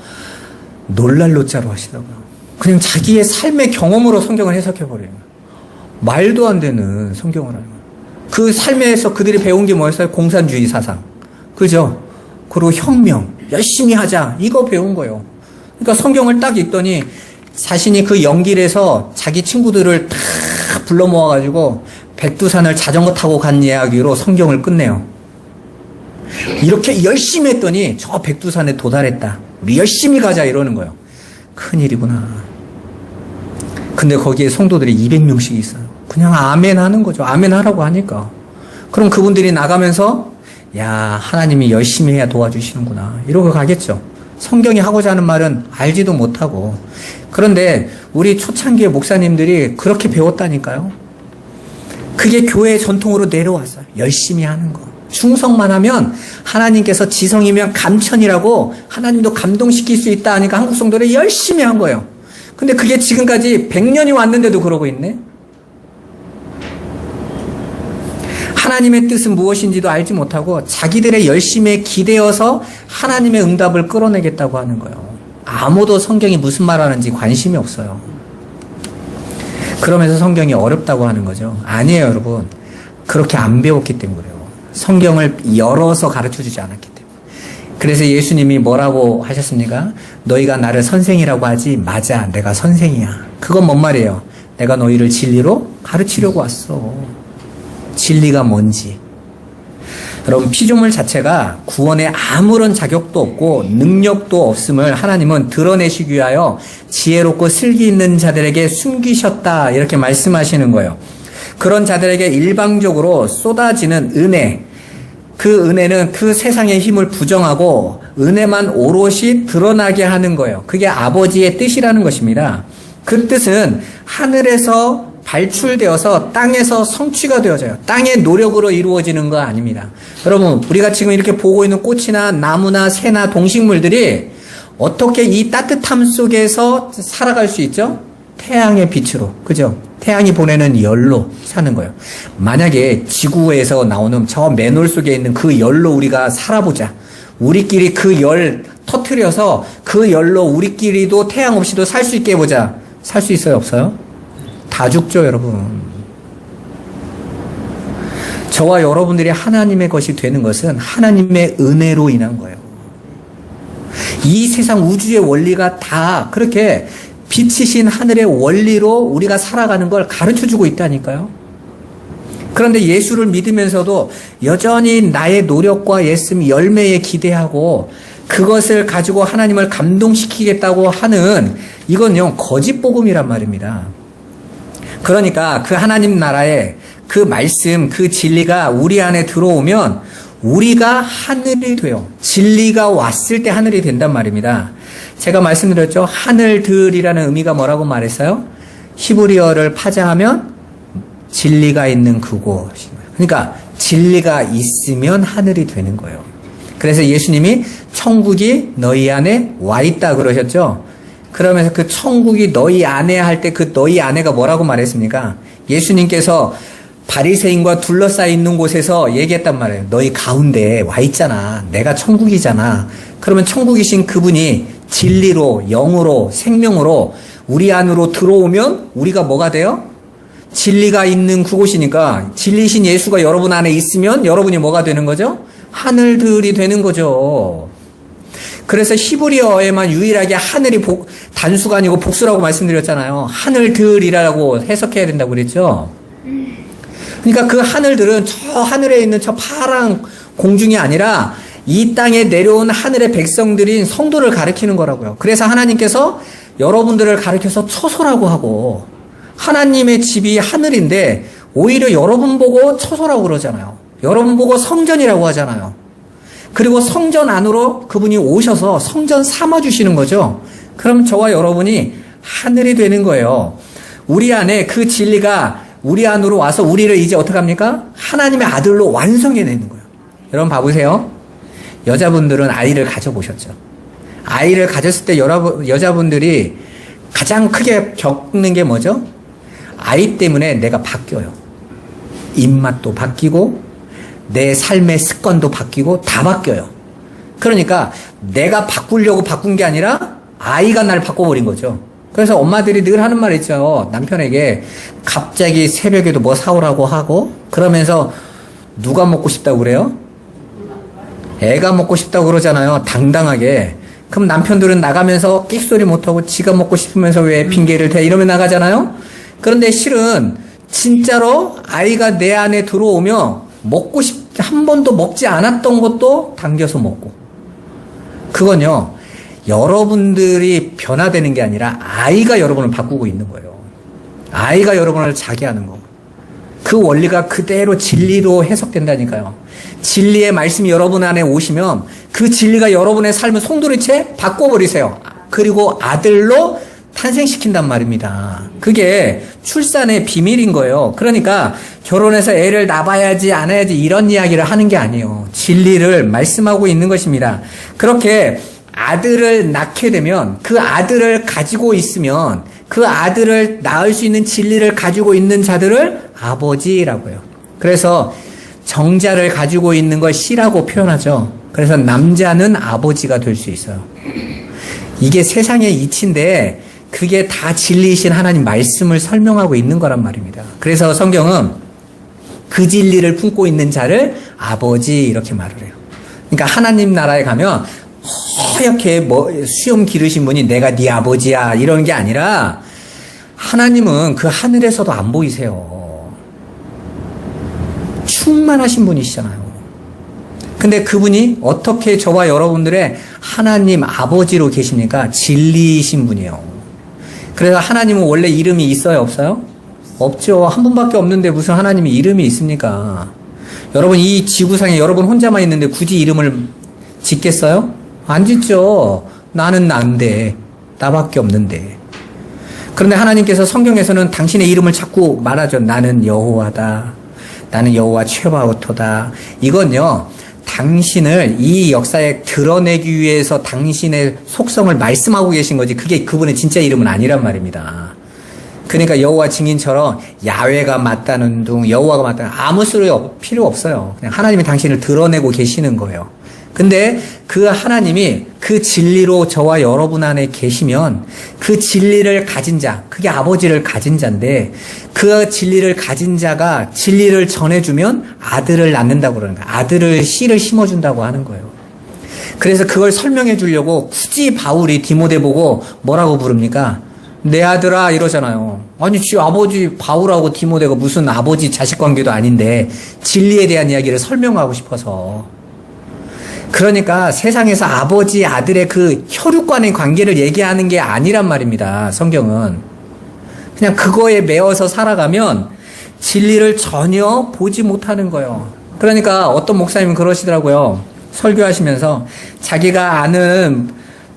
놀랄 노자로 하시더라고요. 그냥 자기의 삶의 경험으로 성경을 해석해버려요. 말도 안 되는 성경을 하는 거예요. 그 삶에서 그들이 배운 게 뭐였어요? 공산주의 사상. 그죠? 그리고 혁명. 열심히 하자. 이거 배운 거예요. 그러니까 성경을 딱 읽더니 자신이 그 연길에서 자기 친구들을 다 불러 모아가지고 백두산을 자전거 타고 간 이야기로 성경을 끝내요. 이렇게 열심히 했더니 저 백두산에 도달했다. 우리 열심히 가자 이러는 거예요. 큰일이구나. 근데 거기에 성도들이 200명씩 있어요. 그냥 아멘 하는 거죠. 아멘 하라고 하니까. 그럼 그분들이 나가면서 야, 하나님이 열심히 해야 도와주시는구나 이러고 가겠죠. 성경이 하고자 하는 말은 알지도 못하고. 그런데 우리 초창기의 목사님들이 그렇게 배웠다니까요. 그게 교회의 전통으로 내려왔어요. 열심히 하는 거. 충성만 하면 하나님께서 지성이면 감천이라고 하나님도 감동시킬 수 있다 하니까 한국 성도들이 열심히 한 거예요. 근데 그게 지금까지 100년이 왔는데도 그러고 있네. 하나님의 뜻은 무엇인지도 알지 못하고 자기들의 열심에 기대어서 하나님의 응답을 끌어내겠다고 하는 거예요. 아무도 성경이 무슨 말하는지 관심이 없어요. 그러면서 성경이 어렵다고 하는 거죠. 아니에요, 여러분. 그렇게 안 배웠기 때문에 그래요. 성경을 열어서 가르쳐주지 않았기 때문에. 그래서 예수님이 뭐라고 하셨습니까? 너희가 나를 선생이라고 하지. 맞아, 내가 선생이야. 그건 뭔 말이에요? 내가 너희를 진리로 가르치려고 왔어. 진리가 뭔지. 여러분, 피조물 자체가 구원에 아무런 자격도 없고 능력도 없음을 하나님은 드러내시기 위하여 지혜롭고 슬기 있는 자들에게 숨기셨다 이렇게 말씀하시는 거예요. 그런 자들에게 일방적으로 쏟아지는 은혜, 그 은혜는 그 세상의 힘을 부정하고 은혜만 오롯이 드러나게 하는 거예요. 그게 아버지의 뜻이라는 것입니다. 그 뜻은 하늘에서 발출되어서 땅에서 성취가 되어져요. 땅의 노력으로 이루어지는 거 아닙니다. 여러분, 우리가 지금 이렇게 보고 있는 꽃이나 나무나 새나 동식물들이 어떻게 이 따뜻함 속에서 살아갈 수 있죠? 태양의 빛으로. 그죠? 태양이 보내는 열로 사는 거예요. 만약에 지구에서 나오는 저 맨홀 속에 있는 그 열로 우리가 살아보자. 우리끼리 그 열 터트려서 그 열로 우리끼리도 태양 없이도 살 수 있게 해보자. 살 수 있어요? 없어요? 다 죽죠, 여러분. 저와 여러분들이 하나님의 것이 되는 것은 하나님의 은혜로 인한 거예요. 이 세상 우주의 원리가 다 그렇게 빛이신 하늘의 원리로 우리가 살아가는 걸 가르쳐주고 있다니까요. 그런데 예수를 믿으면서도 여전히 나의 노력과 예씀 열매에 기대하고 그것을 가지고 하나님을 감동시키겠다고 하는 이건요, 거짓 복음이란 말입니다. 그러니까 그 하나님 나라의 그 말씀, 그 진리가 우리 안에 들어오면 우리가 하늘이 돼요. 진리가 왔을 때 하늘이 된단 말입니다. 제가 말씀드렸죠. 하늘들이라는 의미가 뭐라고 말했어요? 히브리어를 파자하면 진리가 있는 그곳. 그러니까 진리가 있으면 하늘이 되는 거예요. 그래서 예수님이 천국이 너희 안에 와 있다 그러셨죠. 그러면서 그 천국이 너희 안에 할 때 그 너희 안에가 뭐라고 말했습니까? 예수님께서 바리새인과 둘러싸여 있는 곳에서 얘기했단 말이에요. 너희 가운데 와 있잖아. 내가 천국이잖아. 그러면 천국이신 그분이 진리로, 영으로, 생명으로 우리 안으로 들어오면 우리가 뭐가 돼요? 진리가 있는 그곳이니까 진리신 예수가 여러분 안에 있으면 여러분이 뭐가 되는 거죠? 하늘들이 되는 거죠. 그래서 히브리어에만 유일하게 하늘이 단수가 아니고 복수라고 말씀드렸잖아요. 하늘들이라고 해석해야 된다고 그랬죠. 그러니까 그 하늘들은 저 하늘에 있는 저 파란 공중이 아니라 이 땅에 내려온 하늘의 백성들인 성도를 가리키는 거라고요. 그래서 하나님께서 여러분들을 가리켜서 처소라고 하고, 하나님의 집이 하늘인데 오히려 여러분 보고 처소라고 그러잖아요. 여러분 보고 성전이라고 하잖아요. 그리고 성전 안으로 그분이 오셔서 성전 삼아주시는 거죠. 그럼 저와 여러분이 하늘이 되는 거예요. 우리 안에 그 진리가 우리 안으로 와서 우리를 이제 어떻게 합니까? 하나님의 아들로 완성해내는 거예요. 여러분 봐보세요. 여자분들은 아이를 가져보셨죠. 아이를 가졌을 때 여자분들이 가장 크게 겪는 게 뭐죠? 아이 때문에 내가 바뀌어요. 입맛도 바뀌고 내 삶의 습관도 바뀌고 다 바뀌어요. 그러니까 내가 바꾸려고 바꾼 게 아니라 아이가 날 바꿔버린 거죠. 그래서 엄마들이 늘 하는 말 있죠. 남편에게 갑자기 새벽에도 뭐 사오라고 하고 그러면서 누가 먹고 싶다고 그래요? 애가 먹고 싶다고 그러잖아요. 당당하게. 그럼 남편들은 나가면서 끽소리 못하고 지가 먹고 싶으면서 왜 핑계를 대 이러면 나가잖아요. 그런데 실은 진짜로 아이가 내 안에 들어오며 한 번도 먹지 않았던 것도 당겨서 먹고. 그건요, 여러분들이 변화되는 게 아니라 아이가 여러분을 바꾸고 있는 거예요. 아이가 여러분을 자기 하는 거. 그 원리가 그대로 진리로 해석된다니까요. 진리의 말씀이 여러분 안에 오시면 그 진리가 여러분의 삶을 송두리째 바꿔버리세요. 그리고 아들로 탄생시킨단 말입니다. 그게 출산의 비밀인 거예요. 그러니까 결혼해서 애를 낳아야지 안 해야지 이런 이야기를 하는 게 아니에요. 진리를 말씀하고 있는 것입니다. 그렇게 아들을 낳게 되면 그 아들을 가지고 있으면 그 아들을 낳을 수 있는 진리를 가지고 있는 자들을 아버지라고 해요. 그래서 정자를 가지고 있는 걸 씨라고 표현하죠. 그래서 남자는 아버지가 될 수 있어요. 이게 세상의 이치인데 그게 다 진리이신 하나님 말씀을 설명하고 있는 거란 말입니다. 그래서 성경은 그 진리를 품고 있는 자를 아버지 이렇게 말을 해요. 그러니까 하나님 나라에 가면 허옇게 수염 기르신 분이 내가 네 아버지야 이러는 게 아니라 하나님은 그 하늘에서도 안 보이세요. 충만하신 분이시잖아요. 근데 그분이 어떻게 저와 여러분들의 하나님 아버지로 계십니까? 진리이신 분이에요. 그래서 하나님은 원래 이름이 있어요? 없어요? 없죠. 한 분밖에 없는데 무슨 하나님이 이름이 있습니까? 여러분 이 지구상에 여러분 혼자만 있는데 굳이 이름을 짓겠어요? 안 짓죠. 나는 난데 나밖에 없는데. 그런데 하나님께서 성경에서는 당신의 이름을 자꾸 말하죠. 나는 여호와다. 나는 여호와 최바오토다. 이건요, 당신을 이 역사에 드러내기 위해서 당신의 속성을 말씀하고 계신 거지 그게 그분의 진짜 이름은 아니란 말입니다. 그러니까 여호와 증인처럼 야훼가 맞다는 둥, 여호와가 맞다는 아무 소리 필요 없어요. 그냥 하나님이 당신을 드러내고 계시는 거예요. 근데 그 하나님이 그 진리로 저와 여러분 안에 계시면 그 진리를 가진 자, 그게 아버지를 가진 자인데 그 진리를 가진 자가 진리를 전해주면 아들을 낳는다고 그러는 거예요. 아들을 씨를 심어준다고 하는 거예요. 그래서 그걸 설명해 주려고 굳이 바울이 디모데 보고 뭐라고 부릅니까? 내 아들아 이러잖아요. 아니 지 아버지 바울하고 디모데가 무슨 아버지 자식 관계도 아닌데 진리에 대한 이야기를 설명하고 싶어서. 그러니까 세상에서 아버지 아들의 그 혈육간의 관계를 얘기하는 게 아니란 말입니다. 성경은 그냥 그거에 매어서 살아가면 진리를 전혀 보지 못하는 거예요. 그러니까 어떤 목사님은 그러시더라고요. 설교하시면서 자기가 아는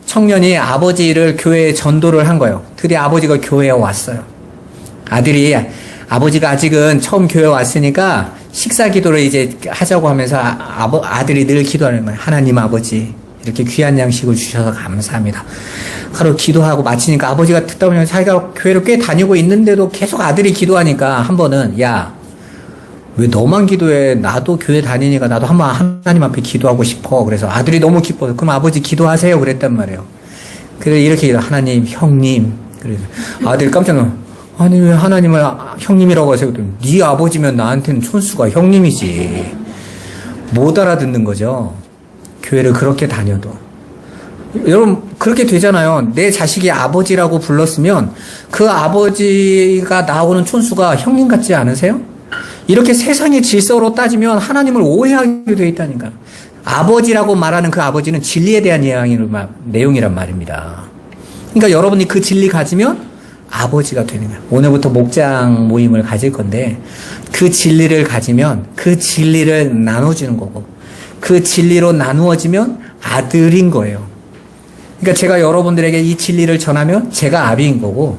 청년이 아버지를 교회에 전도를 한 거예요. 드디어 아버지가 교회에 왔어요. 아버지가 아직은 처음 교회에 왔으니까 식사 기도를 이제 하자고 하면서 아들이 늘 기도하는 거예요. 하나님 아버지, 이렇게 귀한 양식을 주셔서 감사합니다. 하루 기도하고 마치니까 아버지가 듣다 보면 자기가 교회를 꽤 다니고 있는데도 계속 아들이 기도하니까 한 번은 야, 왜 너만 기도해? 나도 교회 다니니까 나도 한번 하나님 앞에 기도하고 싶어. 그래서 아들이 너무 기뻐서 그럼 아버지 기도하세요. 그랬단 말이에요. 그래서 이렇게 하나님, 형님. 그래서 아들이 깜짝 놀라. 아니 왜 하나님을 형님이라고 하세요? 그랬더니 네 아버지면 나한테는 촌수가 형님이지. 못 알아듣는 거죠. 교회를 그렇게 다녀도. 여러분 그렇게 되잖아요. 내 자식이 아버지라고 불렀으면 그 아버지가 나오는 촌수가 형님 같지 않으세요? 이렇게 세상의 질서로 따지면 하나님을 오해하게 되어 있다니까. 아버지라고 말하는 그 아버지는 진리에 대한 내용이란 말입니다. 그러니까 여러분이 그 진리 가지면 아버지가 되는 거예요. 오늘부터 목장 모임을 가질 건데 그 진리를 가지면 그 진리를 나눠주는 거고 그 진리로 나누어지면 아들인 거예요. 그러니까 제가 여러분들에게 이 진리를 전하면 제가 아비인 거고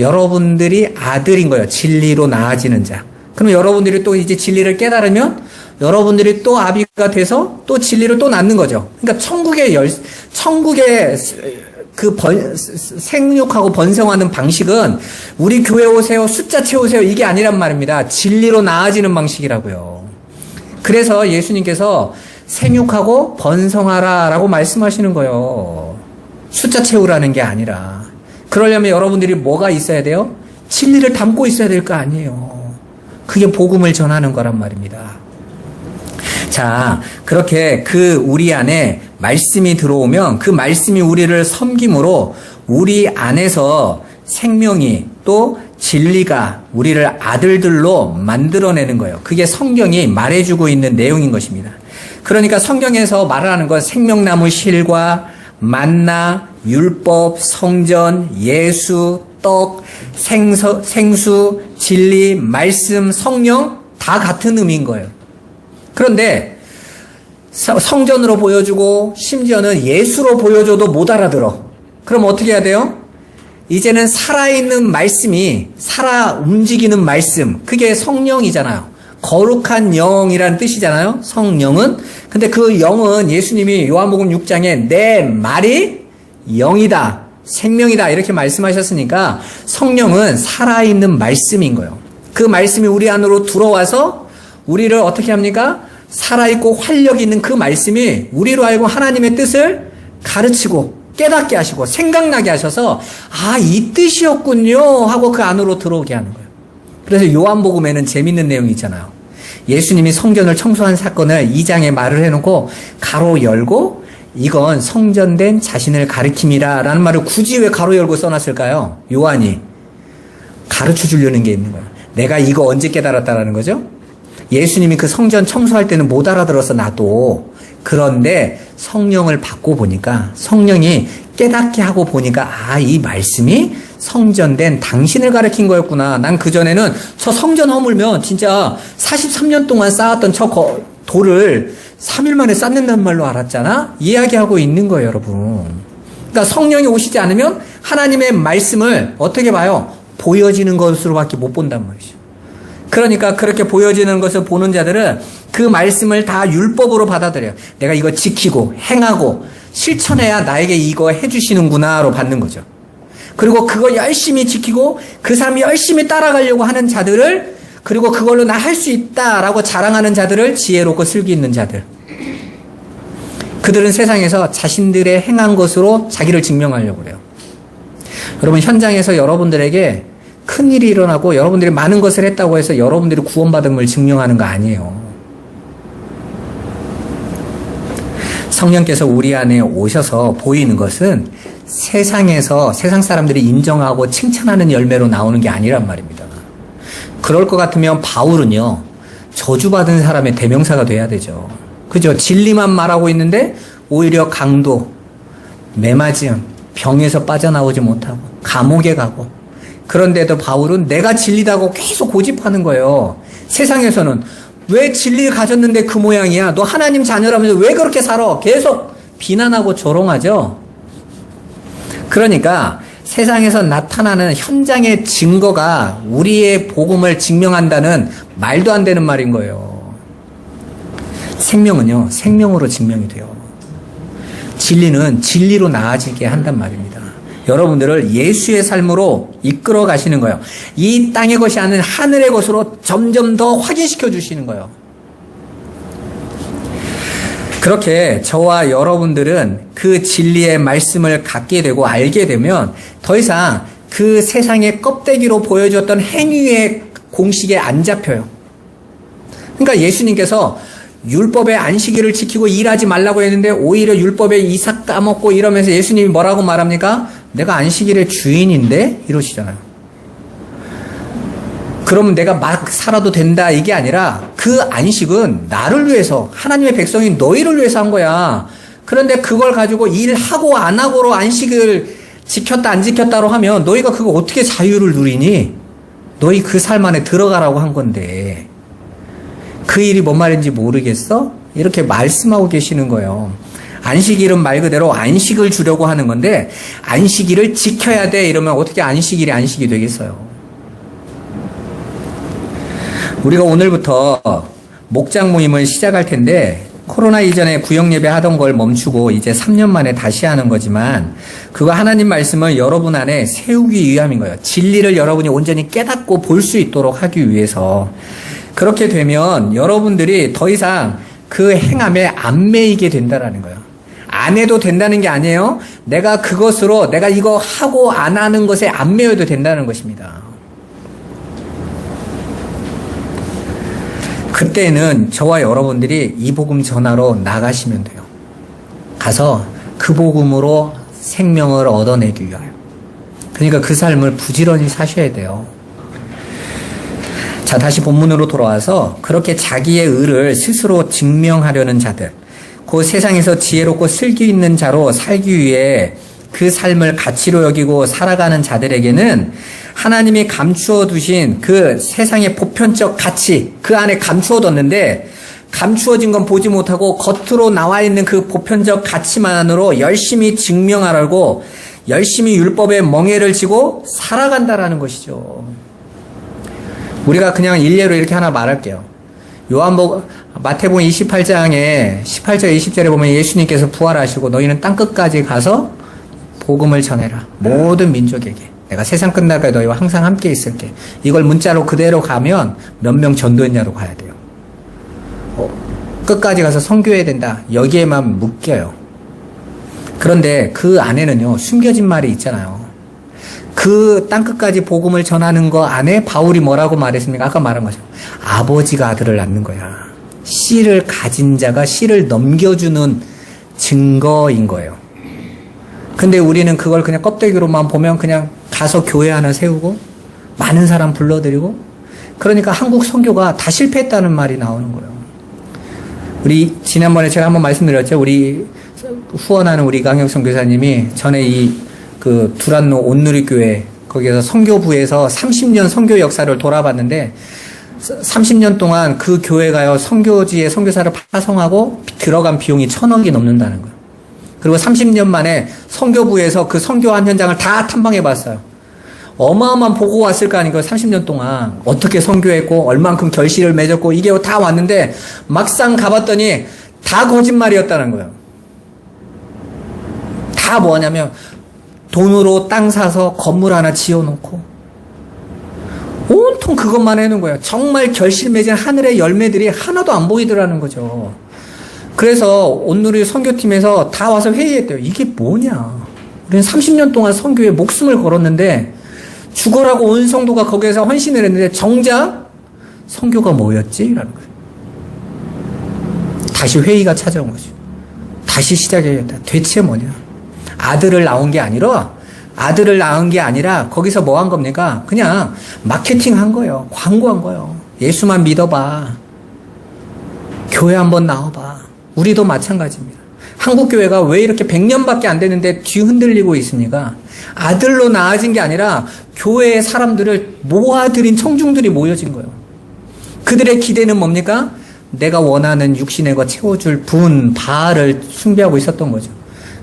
여러분들이 아들인 거예요. 진리로 나아지는 자. 그럼 여러분들이 또 이제 진리를 깨달으면 여러분들이 또 아비가 돼서 또 진리를 또 낳는 거죠. 그러니까 천국의 생육하고 번성하는 방식은 우리 교회 오세요, 숫자 채우세요 이게 아니란 말입니다. 진리로 나아지는 방식이라고요. 그래서 예수님께서 생육하고 번성하라 라고 말씀하시는 거예요. 숫자 채우라는 게 아니라. 그러려면 여러분들이 뭐가 있어야 돼요? 진리를 담고 있어야 될 거 아니에요. 그게 복음을 전하는 거란 말입니다. 자, 그렇게 우리 안에 말씀이 들어오면 그 말씀이 우리를 섬김으로 우리 안에서 생명이 또 진리가 우리를 아들들로 만들어내는 거예요. 그게 성경이 말해주고 있는 내용인 것입니다. 그러니까 성경에서 말하는 건 생명나무 실과 만나, 율법, 성전, 예수, 떡, 생수, 진리, 말씀, 성령 다 같은 의미인 거예요. 그런데 성전으로 보여주고 심지어는 예수로 보여줘도 못 알아들어. 그럼 어떻게 해야 돼요? 이제는 살아있는 말씀이 살아 움직이는 말씀 그게 성령이잖아요. 거룩한 영이라는 뜻이잖아요. 성령은. 근데 그 영은 예수님이 요한복음 6장에 내 말이 영이다. 생명이다 이렇게 말씀하셨으니까 성령은 살아있는 말씀인 거예요. 그 말씀이 우리 안으로 들어와서 우리를 어떻게 합니까? 살아있고 활력 있는 그 말씀이 우리로 알고 하나님의 뜻을 가르치고 깨닫게 하시고 생각나게 하셔서 아, 이 뜻이었군요 하고 그 안으로 들어오게 하는 거예요. 그래서 요한복음에는 재밌는 내용이 있잖아요. 예수님이 성전을 청소한 사건을 2장에 말을 해놓고 가로 열고 이건 성전된 자신을 가리킴이라 라는 말을 굳이 왜 가로 열고 써놨을까요? 요한이 가르쳐 주려는 게 있는 거예요. 내가 이거 언제 깨달았다라는 거죠? 예수님이 그 성전 청소할 때는 못 알아들어서 나도. 그런데 성령을 받고 보니까 성령이 깨닫게 하고 보니까 아, 이 말씀이 성전된 당신을 가리킨 거였구나. 난 그전에는 저 성전 허물면 진짜 43년 동안 쌓았던 저 돌을 3일 만에 쌓는단 말로 알았잖아? 이야기하고 있는 거예요, 여러분. 그러니까 성령이 오시지 않으면 하나님의 말씀을 어떻게 봐요? 보여지는 것으로밖에 못 본단 말이죠. 그러니까 그렇게 보여지는 것을 보는 자들은 그 말씀을 다 율법으로 받아들여요. 내가 이거 지키고 행하고 실천해야 나에게 이거 해주시는구나로 받는 거죠. 그리고 그거 열심히 지키고 그 사람이 열심히 따라가려고 하는 자들을 그리고 그걸로 나 할 수 있다라고 자랑하는 자들을 지혜롭고 슬기 있는 자들. 그들은 세상에서 자신들의 행한 것으로 자기를 증명하려고 그래요. 여러분 현장에서 여러분들에게 큰일이 일어나고 여러분들이 많은 것을 했다고 해서 여러분들이 구원받은 걸 증명하는 거 아니에요. 성령께서 우리 안에 오셔서 보이는 것은 세상에서 세상 사람들이 인정하고 칭찬하는 열매로 나오는 게 아니란 말입니다. 그럴 것 같으면 바울은요, 저주받은 사람의 대명사가 돼야 되죠. 그죠? 진리만 말하고 있는데 오히려 강도, 매맞음, 병에서 빠져나오지 못하고 감옥에 가고 그런데도 바울은 내가 진리다고 계속 고집하는 거예요. 세상에서는 왜 진리를 가졌는데 그 모양이야? 너 하나님 자녀라면서 왜 그렇게 살아? 계속 비난하고 조롱하죠. 그러니까 세상에서 나타나는 현장의 증거가 우리의 복음을 증명한다는 말도 안 되는 말인 거예요. 생명은요, 생명으로 증명이 돼요. 진리는 진리로 나아지게 한단 말입니다. 여러분들을 예수의 삶으로 이끌어 가시는 거예요. 이 땅의 것이 아닌 하늘의 것으로 점점 더 확인시켜 주시는 거예요. 그렇게 저와 여러분들은 그 진리의 말씀을 갖게 되고 알게 되면 더 이상 그 세상의 껍데기로 보여줬던 행위의 공식에 안 잡혀요. 그러니까 예수님께서 율법의 안식일을 지키고 일하지 말라고 했는데 오히려 율법의 이삭 까먹고 이러면서 예수님이 뭐라고 말합니까? 내가 안식일의 주인인데? 이러시잖아요. 그러면 내가 막 살아도 된다 이게 아니라 그 안식은 나를 위해서, 하나님의 백성인 너희를 위해서 한 거야. 그런데 그걸 가지고 일하고 안 하고로 안식을 지켰다 안 지켰다로 하면 너희가 그거 어떻게 자유를 누리니? 너희 그 삶 안에 들어가라고 한 건데 그 일이 뭔 말인지 모르겠어? 이렇게 말씀하고 계시는 거예요. 안식일은 말 그대로 안식을 주려고 하는 건데 안식일을 지켜야 돼 이러면 어떻게 안식일이 안식이 되겠어요? 우리가 오늘부터 목장 모임을 시작할 텐데 코로나 이전에 구역 예배 하던 걸 멈추고 이제 3년 만에 다시 하는 거지만 그거 하나님 말씀을 여러분 안에 세우기 위함인 거예요. 진리를 여러분이 온전히 깨닫고 볼 수 있도록 하기 위해서. 그렇게 되면 여러분들이 더 이상 그 행함에 안 매이게 된다라는 거예요. 안 해도 된다는 게 아니에요. 내가 그것으로 내가 이거 하고 안 하는 것에 안 매여도 된다는 것입니다. 그때는 저와 여러분들이 이 복음 전하러 나가시면 돼요. 가서 그 복음으로 생명을 얻어내기 위하여. 그러니까 그 삶을 부지런히 사셔야 돼요. 자, 다시 본문으로 돌아와서 그렇게 자기의 의를 스스로 증명하려는 자들, 그 세상에서 지혜롭고 슬기 있는 자로 살기 위해 그 삶을 가치로 여기고 살아가는 자들에게는 하나님이 감추어 두신 그 세상의 보편적 가치, 그 안에 감추어 뒀는데 감추어진 건 보지 못하고 겉으로 나와 있는 그 보편적 가치만으로 열심히 증명하라고 열심히 율법의 멍에를 지고 살아간다라는 것이죠. 우리가 그냥 일례로 이렇게 하나 말할게요. 마태복음 28장에 18절 20절에 보면 예수님께서 부활하시고 너희는 땅끝까지 가서 복음을 전해라. 모든 민족에게. 내가 세상 끝날까지 너희와 항상 함께 있을게. 이걸 문자로 그대로 가면 몇 명 전도했냐로 가야 돼요. 끝까지 가서 선교해야 된다. 여기에만 묶여요. 그런데 그 안에는요, 숨겨진 말이 있잖아요. 그 땅끝까지 복음을 전하는 거 안에 바울이 뭐라고 말했습니까? 아까 말한 거죠. 아버지가 아들을 낳는 거야. 씨를 가진 자가 씨를 넘겨주는 증거인 거예요. 근데 우리는 그걸 그냥 껍데기로만 보면 그냥 가서 교회 하나 세우고 많은 사람 불러들이고 그러니까 한국 선교가 다 실패했다는 말이 나오는 거예요. 우리 지난번에 제가 한번 말씀드렸죠. 우리 후원하는 우리 이강혁 선교사님이 전에 그 두란노 온누리교회 거기에서 선교부에서 30년 선교 역사를 돌아봤는데 30년 동안 그 교회가요 선교지에 선교사를 파송하고 들어간 비용이 1,000억이 넘는다는 거예요. 그리고 30년 만에 선교부에서 그 선교한 현장을 다 탐방해 봤어요. 어마어마한 보고가 왔을 거 아니에요. 30년 동안 어떻게 선교했고 얼만큼 결실을 맺었고 이게 다 왔는데 막상 가봤더니 다 거짓말이었다는 거예요. 다 뭐냐면 돈으로 땅 사서 건물 하나 지어놓고 온통 그것만 해놓은 거예요. 정말 결실 맺은 하늘의 열매들이 하나도 안 보이더라는 거죠. 그래서 온누리 선교팀에서 다 와서 회의했대요. 이게 뭐냐. 우리는 30년 동안 선교에 목숨을 걸었는데 죽어라고 온 성도가 거기에서 헌신을 했는데 정작 선교가 뭐였지? 라는 거예요. 다시 회의가 찾아온 거죠. 다시 시작해야겠다. 대체 뭐냐. 아들을 낳은 게 아니라 거기서 뭐 한 겁니까? 그냥 마케팅 한 거예요. 광고한 거예요. 예수만 믿어봐. 교회 한번 나와봐. 우리도 마찬가지입니다. 한국교회가 왜 이렇게 100년밖에 안 됐는데 뒤 흔들리고 있습니까? 아들로 낳아진 게 아니라 교회의 사람들을 모아들인 청중들이 모여진 거예요. 그들의 기대는 뭡니까? 내가 원하는 육신의 것 채워줄 분, 바알을 숭배하고 있었던 거죠.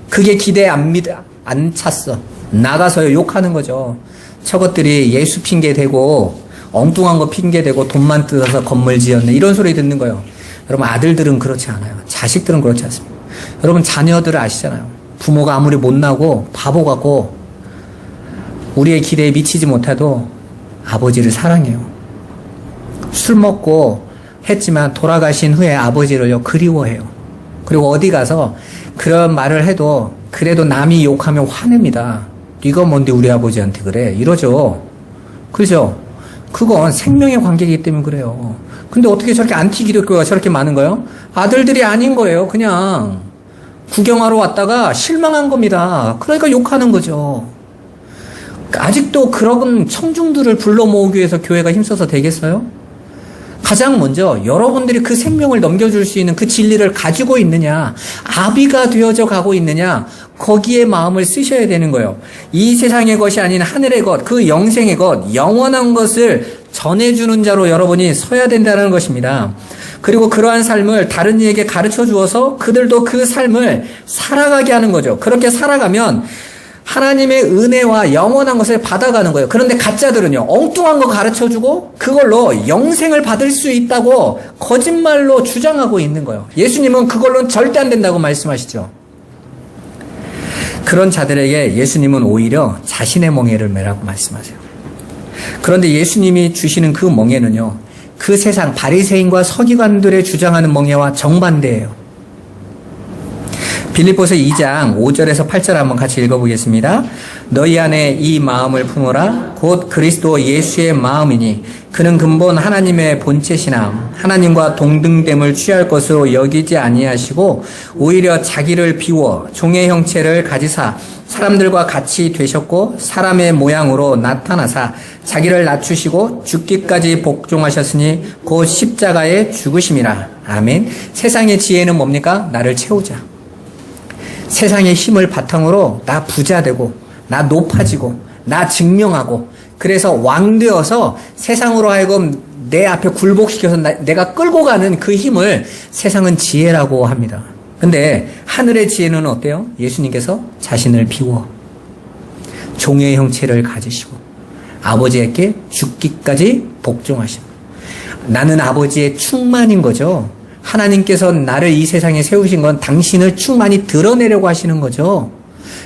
그게 기대에 안 찼어. 나가서 욕하는 거죠. 저것들이 예수 핑계대고 엉뚱한 거 핑계대고 돈만 뜯어서 건물 지었네. 이런 소리 듣는 거예요. 여러분 아들들은 그렇지 않아요. 자식들은 그렇지 않습니다. 여러분 자녀들을 아시잖아요. 부모가 아무리 못나고 바보 같고 우리의 기대에 미치지 못해도 아버지를 사랑해요. 술 먹고 했지만 돌아가신 후에 아버지를요 그리워해요. 그리고 어디 가서 그런 말을 해도 그래도 남이 욕하면 화냅니다. 네가 뭔데 우리 아버지한테 그래 이러죠. 그죠? 그건 생명의 관계이기 때문에 그래요. 근데 어떻게 저렇게 안티 기독교가 저렇게 많은 거예요? 아들들이 아닌 거예요. 그냥 구경하러 왔다가 실망한 겁니다. 그러니까 욕하는 거죠. 아직도 그런 청중들을 불러 모으기 위해서 교회가 힘써서 되겠어요? 가장 먼저 여러분들이 그 생명을 넘겨줄 수 있는 그 진리를 가지고 있느냐, 아비가 되어져 가고 있느냐, 거기에 마음을 쓰셔야 되는 거예요. 이 세상의 것이 아닌 하늘의 것, 그 영생의 것, 영원한 것을 전해주는 자로 여러분이 서야 된다는 것입니다. 그리고 그러한 삶을 다른 이에게 가르쳐 주어서 그들도 그 삶을 살아가게 하는 거죠. 그렇게 살아가면 하나님의 은혜와 영원한 것을 받아가는 거예요. 그런데 가짜들은요, 엉뚱한 거 가르쳐주고 그걸로 영생을 받을 수 있다고 거짓말로 주장하고 있는 거예요. 예수님은 그걸로는 절대 안 된다고 말씀하시죠. 그런 자들에게 예수님은 오히려 자신의 멍에를 매라고 말씀하세요. 그런데 예수님이 주시는 그 멍에는요, 그 세상 바리새인과 서기관들의 주장하는 멍에와 정반대예요. 빌립보서 2장 5절에서 8절 한번 같이 읽어보겠습니다. 너희 안에 이 마음을 품으라. 곧 그리스도 예수의 마음이니 그는 근본 하나님의 본체시나 하나님과 동등됨을 취할 것으로 여기지 아니하시고 오히려 자기를 비워 종의 형체를 가지사 사람들과 같이 되셨고 사람의 모양으로 나타나사 자기를 낮추시고 죽기까지 복종하셨으니 곧 십자가에 죽으심이라. 아멘. 세상의 지혜는 뭡니까? 나를 채우자. 세상의 힘을 바탕으로 나 부자 되고 나 높아지고 나 증명하고 그래서 왕 되어서 세상으로 하여금 내 앞에 굴복시켜서 내가 끌고 가는 그 힘을 세상은 지혜라고 합니다. 근데 하늘의 지혜는 어때요? 예수님께서 자신을 비워 종의 형체를 가지시고 아버지에게 죽기까지 복종하십니다. 나는 아버지의 충만인 거죠. 하나님께서 나를 이 세상에 세우신 건 당신을 충만히 드러내려고 하시는 거죠.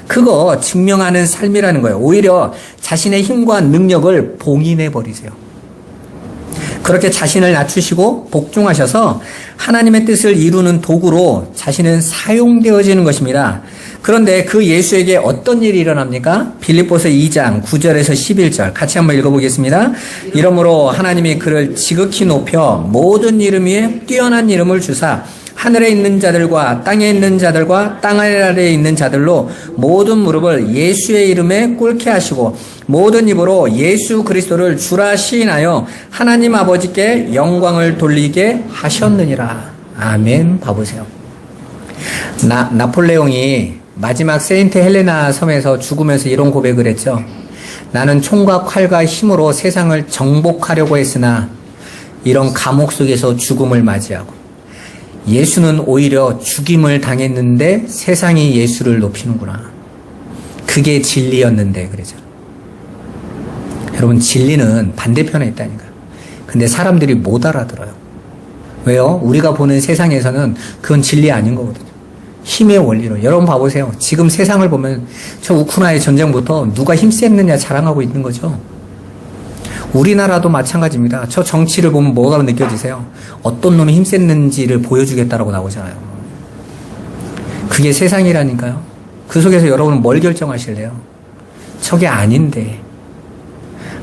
그거 증명하는 삶이라는 거예요. 오히려 자신의 힘과 능력을 봉인해버리세요. 그렇게 자신을 낮추시고 복종하셔서 하나님의 뜻을 이루는 도구로 자신은 사용되어지는 것입니다. 그런데 그 예수에게 어떤 일이 일어납니까? 빌립보서 2장 9절에서 11절 같이 한번 읽어보겠습니다. 이러므로 하나님이 그를 지극히 높여 모든 이름 위에 뛰어난 이름을 주사 하늘에 있는 자들과 땅에 있는 자들과 땅 아래에 있는 자들로 모든 무릎을 예수의 이름에 꿇게 하시고 모든 입으로 예수 그리스도를 주라 시인하여 하나님 아버지께 영광을 돌리게 하셨느니라. 아멘. 봐보세요. 나폴레옹이 마지막 세인트 헬레나 섬에서 죽으면서 이런 고백을 했죠. 나는 총과 칼과 힘으로 세상을 정복하려고 했으나 이런 감옥 속에서 죽음을 맞이하고 예수는 오히려 죽임을 당했는데 세상이 예수를 높이는구나. 그게 진리였는데 그러죠. 여러분 진리는 반대편에 있다니까요. 근데 사람들이 못 알아들어요. 왜요? 우리가 보는 세상에서는 그건 진리 아닌 거거든요. 힘의 원리로. 여러분 봐보세요. 지금 세상을 보면 저 우크라이나 전쟁부터 누가 힘셌느냐 자랑하고 있는 거죠. 우리나라도 마찬가지입니다. 저 정치를 보면 뭐가 느껴지세요? 어떤 놈이 힘셌는지를 보여주겠다라고 나오잖아요. 그게 세상이라니까요. 그 속에서 여러분은 뭘 결정하실래요? 저게 아닌데.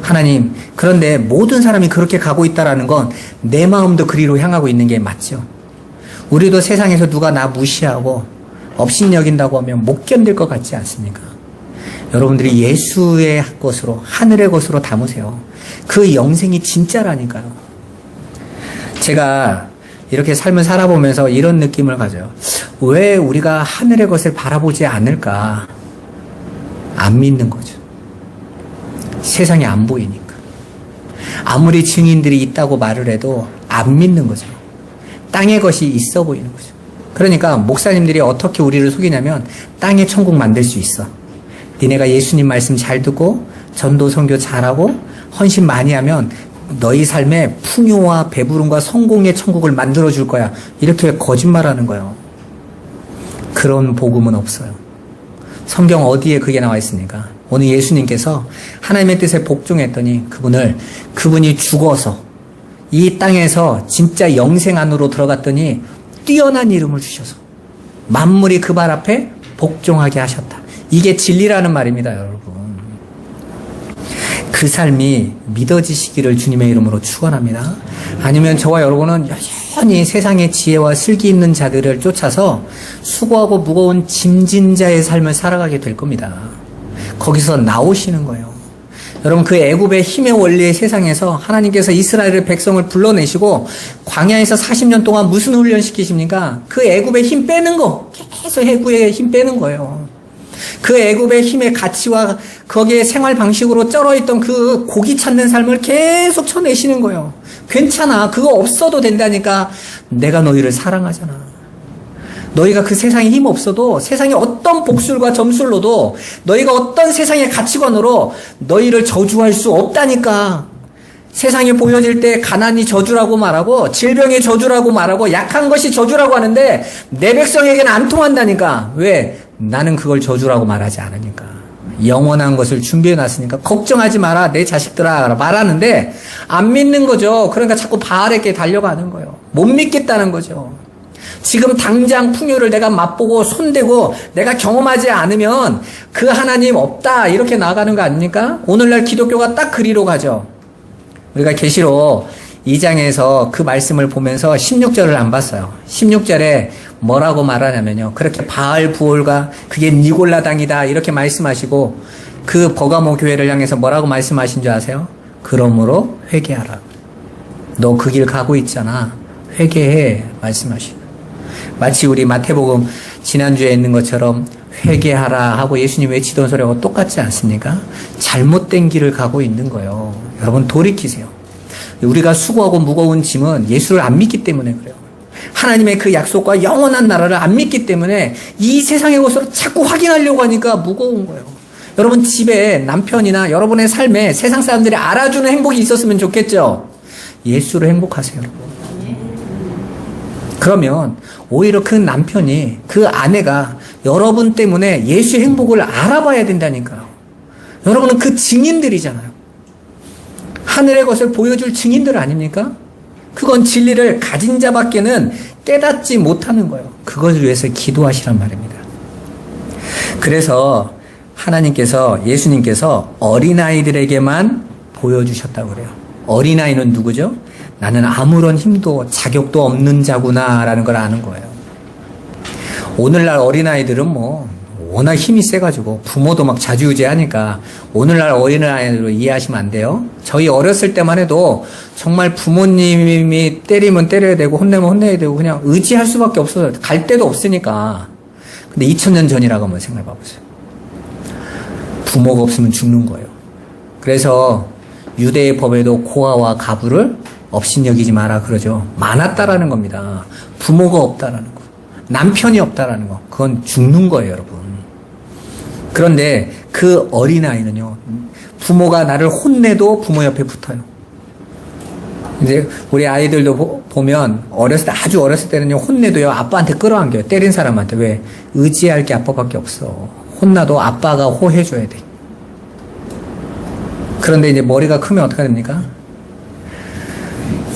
하나님, 그런데 모든 사람이 그렇게 가고 있다라는 건 내 마음도 그리로 향하고 있는 게 맞죠. 우리도 세상에서 누가 나 무시하고 업신여긴다고 하면 못 견딜 것 같지 않습니까? 여러분들이 예수의 것으로 하늘의 것으로 담으세요. 그 영생이 진짜라니까요. 제가 이렇게 삶을 살아보면서 이런 느낌을 가져요. 왜 우리가 하늘의 것을 바라보지 않을까? 안 믿는 거죠. 세상이 안 보이니까. 아무리 증인들이 있다고 말을 해도 안 믿는 거죠. 땅의 것이 있어 보이는 거죠. 그러니까 목사님들이 어떻게 우리를 속이냐면 땅의 천국 만들 수 있어. 니네가 예수님 말씀 잘 듣고 전도 선교 잘하고 헌신 많이 하면 너희 삶에 풍요와 배부름과 성공의 천국을 만들어줄 거야. 이렇게 거짓말하는 거예요. 그런 복음은 없어요. 성경 어디에 그게 나와 있습니까? 오늘 예수님께서 하나님의 뜻에 복종했더니 그분이 죽어서 이 땅에서 진짜 영생 안으로 들어갔더니 뛰어난 이름을 주셔서 만물이 그 발 앞에 복종하게 하셨다. 이게 진리라는 말입니다, 여러분. 그 삶이 믿어지시기를 주님의 이름으로 축원합니다. 아니면 저와 여러분은 여전히 세상의 지혜와 슬기 있는 자들을 쫓아서 수고하고 무거운 짐진 자의 삶을 살아가게 될 겁니다. 거기서 나오시는 거예요. 여러분, 그 애굽의 힘의 원리의 세상에서 하나님께서 이스라엘의 백성을 불러내시고 광야에서 40년 동안 무슨 훈련 시키십니까? 그 애굽의 힘 빼는 거, 계속 애굽의 힘 빼는 거예요. 그 애굽의 힘의 가치와 거기에 생활 방식으로 쩔어있던 그 고기 찾는 삶을 계속 쳐내시는 거예요. 괜찮아, 그거 없어도 된다니까. 내가 너희를 사랑하잖아. 너희가 그 세상에 힘 없어도 세상의 어떤 복술과 점술로도 너희가 어떤 세상의 가치관으로 너희를 저주할 수 없다니까. 세상에 보여질 때 가난이 저주라고 말하고 질병이 저주라고 말하고 약한 것이 저주라고 하는데 내 백성에게는 안 통한다니까. 왜? 나는 그걸 저주라고 말하지 않으니까. 영원한 것을 준비해놨으니까 걱정하지 마라 내 자식들아 말하는데 안 믿는 거죠. 그러니까 자꾸 바알에게 달려가는 거예요. 못 믿겠다는 거죠. 지금 당장 풍요를 내가 맛보고 손대고 내가 경험하지 않으면 그 하나님 없다 이렇게 나아가는 거 아닙니까? 오늘날 기독교가 딱 그리로 가죠. 우리가 계시록 2장에서 그 말씀을 보면서 16절을 안 봤어요. 16절에 뭐라고 말하냐면요. 그렇게 바알 부올과 그게 니골라당이다 이렇게 말씀하시고 그 버가모 교회를 향해서 뭐라고 말씀하신 줄 아세요? 그러므로 회개하라. 너 그 길 가고 있잖아. 회개해 말씀하시고. 마치 우리 마태복음 지난주에 있는 것처럼 회개하라 하고 예수님 외치던 소리하고 똑같지 않습니까? 잘못된 길을 가고 있는 거예요. 여러분 돌이키세요. 우리가 수고하고 무거운 짐은 예수를 안 믿기 때문에 그래요. 하나님의 그 약속과 영원한 나라를 안 믿기 때문에 이 세상의 것으로 자꾸 확인하려고 하니까 무거운 거예요. 여러분 집에 남편이나 여러분의 삶에 세상 사람들이 알아주는 행복이 있었으면 좋겠죠. 예수로 행복하세요, 여러분. 그러면 오히려 그 남편이 그 아내가 여러분 때문에 예수의 행복을 알아봐야 된다니까요. 여러분은 그 증인들이잖아요. 하늘의 것을 보여줄 증인들 아닙니까? 그건 진리를 가진 자밖에는 깨닫지 못하는 거예요. 그것을 위해서 기도하시란 말입니다. 그래서 하나님께서 예수님께서 어린아이들에게만 보여주셨다고 그래요. 어린아이는 누구죠? 나는 아무런 힘도 자격도 없는 자구나 라는 걸 아는 거예요. 오늘날 어린아이들은 뭐 워낙 힘이 세가지고 부모도 막 좌지우지하니까 오늘날 어린아이들로 이해하시면 안 돼요. 저희 어렸을 때만 해도 정말 부모님이 때리면 때려야 되고 혼내면 혼내야 되고 그냥 의지할 수밖에 없어서 갈 데도 없으니까. 근데 2000년 전이라고 한번 생각해 봐보세요. 부모가 없으면 죽는 거예요. 그래서 유대의 법에도 고아와 가부를 업신여기지 마라 그러죠. 많았다라는 겁니다. 부모가 없다라는 거. 남편이 없다라는 거. 그건 죽는 거예요, 여러분. 그런데 그 어린아이는요. 부모가 나를 혼내도 부모 옆에 붙어요. 이제 우리 아이들도 보면 아주 어렸을 때는요. 혼내도요. 아빠한테 끌어안겨요. 때린 사람한테. 왜? 의지할 게 아빠밖에 없어. 혼나도 아빠가 호해줘야 돼. 그런데 이제 머리가 크면 어떻게 됩니까?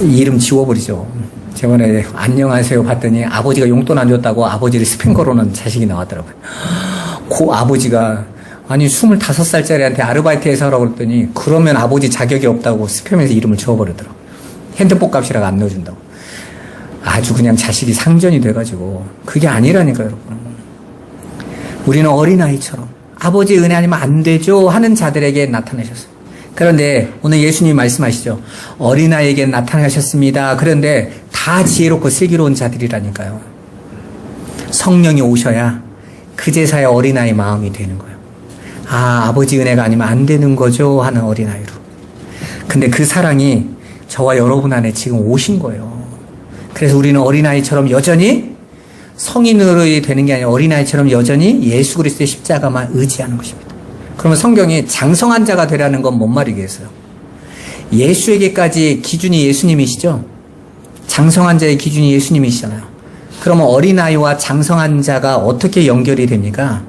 이름 지워버리죠. 저번에 안녕하세요 봤더니 아버지가 용돈 안 줬다고 아버지를 스팸거로는 자식이 나왔더라고요. 그 아버지가 아니 25살짜리한테 아르바이트해서 하라고 그랬더니 그러면 아버지 자격이 없다고 스팸에서 이름을 지워버리더라고요. 핸드폰 값이라고 안 넣어준다고. 아주 그냥 자식이 상전이 돼가지고 그게 아니라니까요, 여러분. 우리는 어린아이처럼 아버지 은혜 아니면 안 되죠 하는 자들에게 나타나셨어요. 그런데 오늘 예수님이 말씀하시죠. 어린아이에게 나타나셨습니다. 그런데 다 지혜롭고 슬기로운 자들이라니까요. 성령이 오셔야 그제서야 어린아이 마음이 되는 거예요. 아, 아버지 은혜가 아니면 안 되는 거죠 하는 어린아이로. 근데 그 사랑이 저와 여러분 안에 지금 오신 거예요. 그래서 우리는 어린아이처럼 여전히 성인으로 되는 게 아니라 어린아이처럼 여전히 예수 그리스도의 십자가만 의지하는 것입니다. 그러면 성경이 장성한 자가 되라는 건 뭔 말이겠어요? 예수에게까지 기준이 예수님이시죠? 장성한 자의 기준이 예수님이시잖아요. 그러면 어린아이와 장성한 자가 어떻게 연결이 됩니까?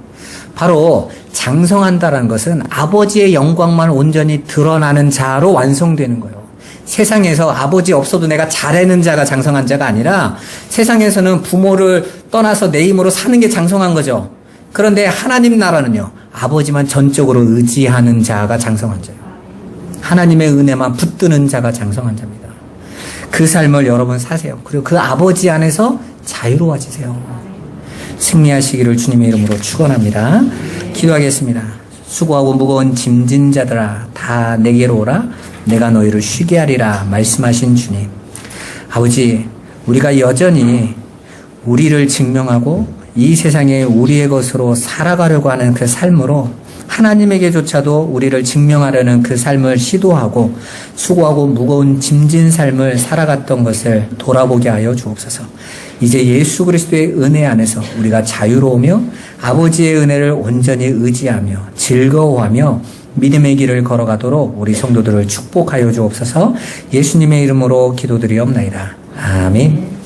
바로 장성한다는 것은 아버지의 영광만 온전히 드러나는 자로 완성되는 거예요. 세상에서 아버지 없어도 내가 잘하는 자가 장성한 자가 아니라 세상에서는 부모를 떠나서 내 힘으로 사는 게 장성한 거죠. 그런데 하나님 나라는요, 아버지만 전적으로 의지하는 자가 장성한 자예요. 하나님의 은혜만 붙드는 자가 장성한 자입니다. 그 삶을 여러분 사세요. 그리고 그 아버지 안에서 자유로워지세요. 승리하시기를 주님의 이름으로 축원합니다. 기도하겠습니다. 수고하고 무거운 짐진 자들아 다 내게로 오라. 내가 너희를 쉬게 하리라 말씀하신 주님. 아버지, 우리가 여전히 우리를 증명하고 이 세상에 우리의 것으로 살아가려고 하는 그 삶으로 하나님에게조차도 우리를 증명하려는 그 삶을 시도하고 수고하고 무거운 짐진 삶을 살아갔던 것을 돌아보게 하여 주옵소서. 이제 예수 그리스도의 은혜 안에서 우리가 자유로우며 아버지의 은혜를 온전히 의지하며 즐거워하며 믿음의 길을 걸어가도록 우리 성도들을 축복하여 주옵소서. 예수님의 이름으로 기도드리옵나이다. 아멘.